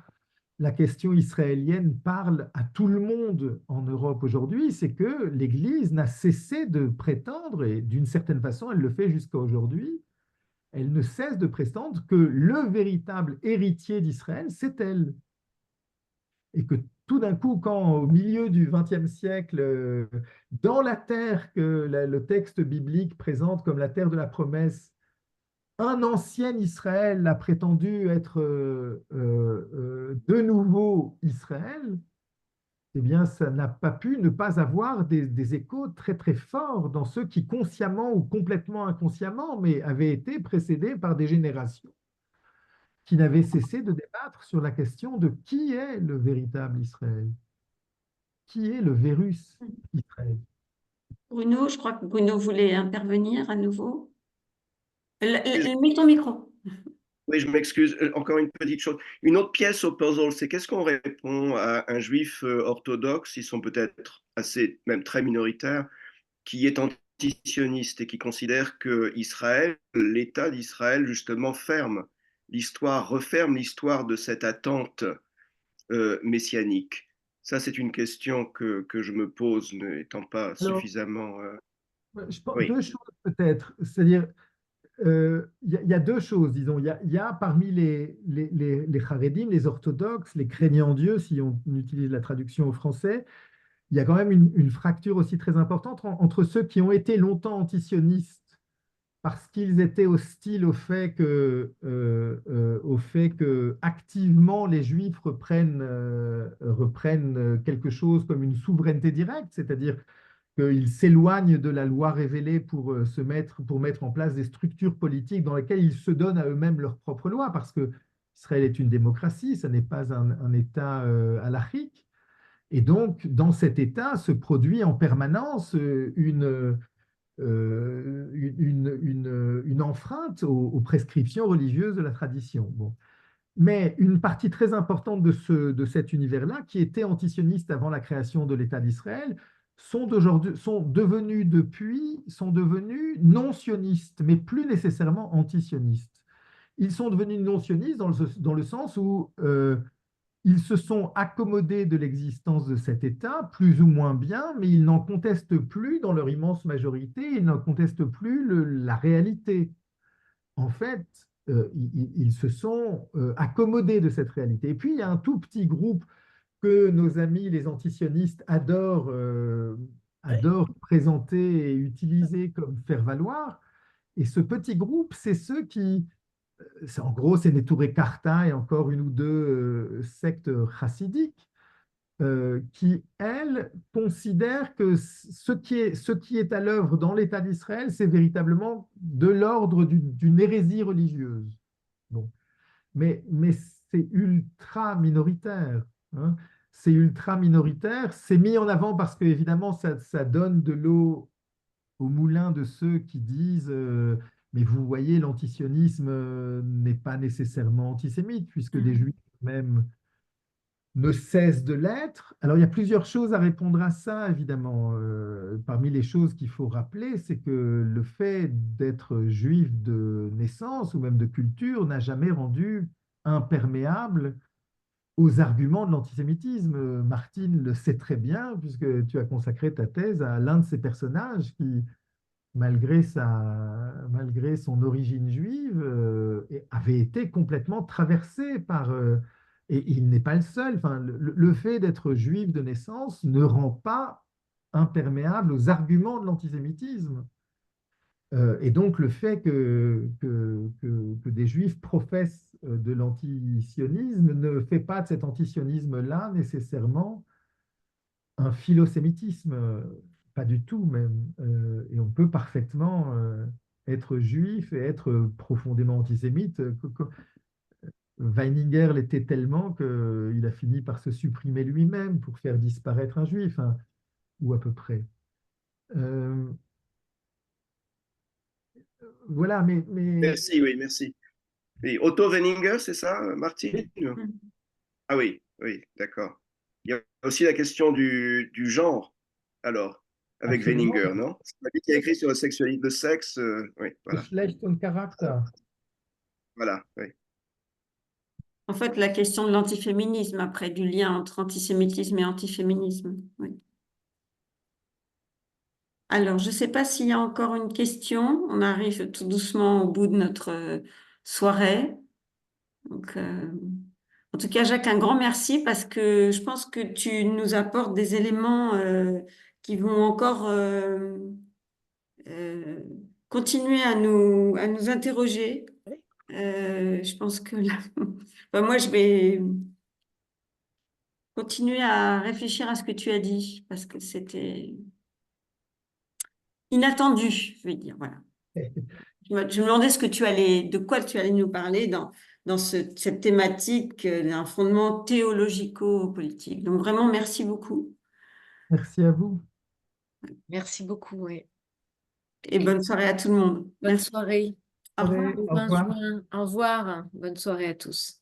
la question israélienne parle à tout le monde en Europe aujourd'hui, c'est que l'Église n'a cessé de prétendre, et d'une certaine façon, elle le fait jusqu'à aujourd'hui, elle ne cesse de prétendre que le véritable héritier d'Israël, c'est elle. Et que tout d'un coup, quand au milieu du XXe siècle, dans la terre que le texte biblique présente comme la terre de la promesse, un ancien Israël a prétendu être de nouveau Israël, eh bien, ça n'a pas pu ne pas avoir des échos très très forts dans ceux qui, consciemment ou complètement inconsciemment, mais avaient été précédés par des générations qui n'avaient cessé de débattre sur la question de qui est le véritable Israël, qui est le Vérus Israël. Bruno, je crois que Bruno voulait intervenir à nouveau. Mets ton micro. Oui, je m'excuse. Encore une petite chose. Une autre pièce au puzzle, c'est qu'est-ce qu'on répond à un juif orthodoxe, ils sont peut-être assez, même très minoritaires, qui est antisioniste et qui considère que Israël, l'État d'Israël, justement, referme l'histoire de cette attente messianique. Ça, c'est une question que je me pose, n'étant pas Alors, suffisamment. je pense Oui. deux choses peut-être, c'est-à-dire y a deux choses, disons. Il y a parmi les Haredim, les orthodoxes, les craignants Dieu, si on utilise la traduction au français, il y a quand même une fracture aussi très importante entre ceux qui ont été longtemps antisionistes parce qu'ils étaient hostiles au fait que activement les Juifs reprennent quelque chose comme une souveraineté directe, c'est-à-dire qu'ils s'éloignent de la loi révélée pour mettre en place des structures politiques dans lesquelles ils se donnent à eux-mêmes leurs propres lois, parce que Israël est une démocratie, ce n'est pas un État halachique. Et donc, dans cet État se produit en permanence une enfreinte aux prescriptions religieuses de la tradition. Bon. Mais une partie très importante de cet univers-là, qui était antisioniste avant la création de l'État d'Israël, sont devenus non-sionistes, mais plus nécessairement antisionistes. Ils sont devenus non-sionistes dans le sens où ils se sont accommodés de l'existence de cet État, plus ou moins bien, mais ils n'en contestent plus dans leur immense majorité, ils n'en contestent plus la réalité. En fait, ils se sont accommodés de cette réalité. Et puis, il y a un tout petit groupe que nos amis les antisionistes adorent présenter et utiliser comme faire valoir. Et ce petit groupe, c'est ceux qui, en gros, c'est Neturei Karta et encore une ou deux sectes chassidiques qui, elles, considèrent que ce qui est à l'œuvre dans l'État d'Israël, c'est véritablement de l'ordre d'une hérésie religieuse. Bon. Mais c'est ultra minoritaire. Hein. C'est ultra minoritaire. C'est mis en avant parce que, évidemment, ça donne de l'eau au moulin de ceux qui disent mais vous voyez, l'antisionisme n'est pas nécessairement antisémite, puisque des juifs même ne cessent de l'être. Alors, il y a plusieurs choses à répondre à ça, évidemment. Parmi les choses qu'il faut rappeler, c'est que le fait d'être juif de naissance ou même de culture n'a jamais rendu imperméable aux arguments de l'antisémitisme. Martine le sait très bien, puisque tu as consacré ta thèse à l'un de ces personnages qui, malgré son origine juive, avait été complètement traversé par... et il n'est pas le seul. Enfin, le fait d'être juif de naissance ne rend pas imperméable aux arguments de l'antisémitisme. Et donc le fait que des juifs professent de l'antisionisme ne fait pas de cet antisionisme-là nécessairement un philosémitisme, pas du tout même. Et on peut parfaitement être juif et être profondément antisémite. Weininger l'était tellement qu'il a fini par se supprimer lui-même pour faire disparaître un juif, hein, ou à peu près. Euh, voilà, Merci, oui, merci. Oui, Otto Weininger, c'est ça, Martine? Ah oui, oui, d'accord. Il y a aussi la question du genre, alors, avec absolument. Weininger, non? C'est lui qui a écrit sur la sexualité, le sexe, oui, voilà, Geschlecht und Charakter. voilà, oui. En fait, la question de l'antiféminisme, après, du lien entre antisémitisme et antiféminisme. Oui. Alors, je ne sais pas s'il y a encore une question. On arrive tout doucement au bout de notre soirée. Donc, en tout cas, Jacques, un grand merci parce que je pense que tu nous apportes des éléments qui vont encore euh, continuer à nous interroger. Je pense que là, enfin, moi, je vais continuer à réfléchir à ce que tu as dit parce que c'était inattendu, je vais dire. Voilà. Je me demandais de quoi tu allais nous parler dans cette thématique d'un fondement théologico-politique. Donc vraiment, merci beaucoup Merci à vous. Merci beaucoup, ouais. et bonne soirée à tout le monde. Bonne Merci. soirée. Au revoir. Au Au 20 revoir. juin. Au revoir. Bonne soirée à tous.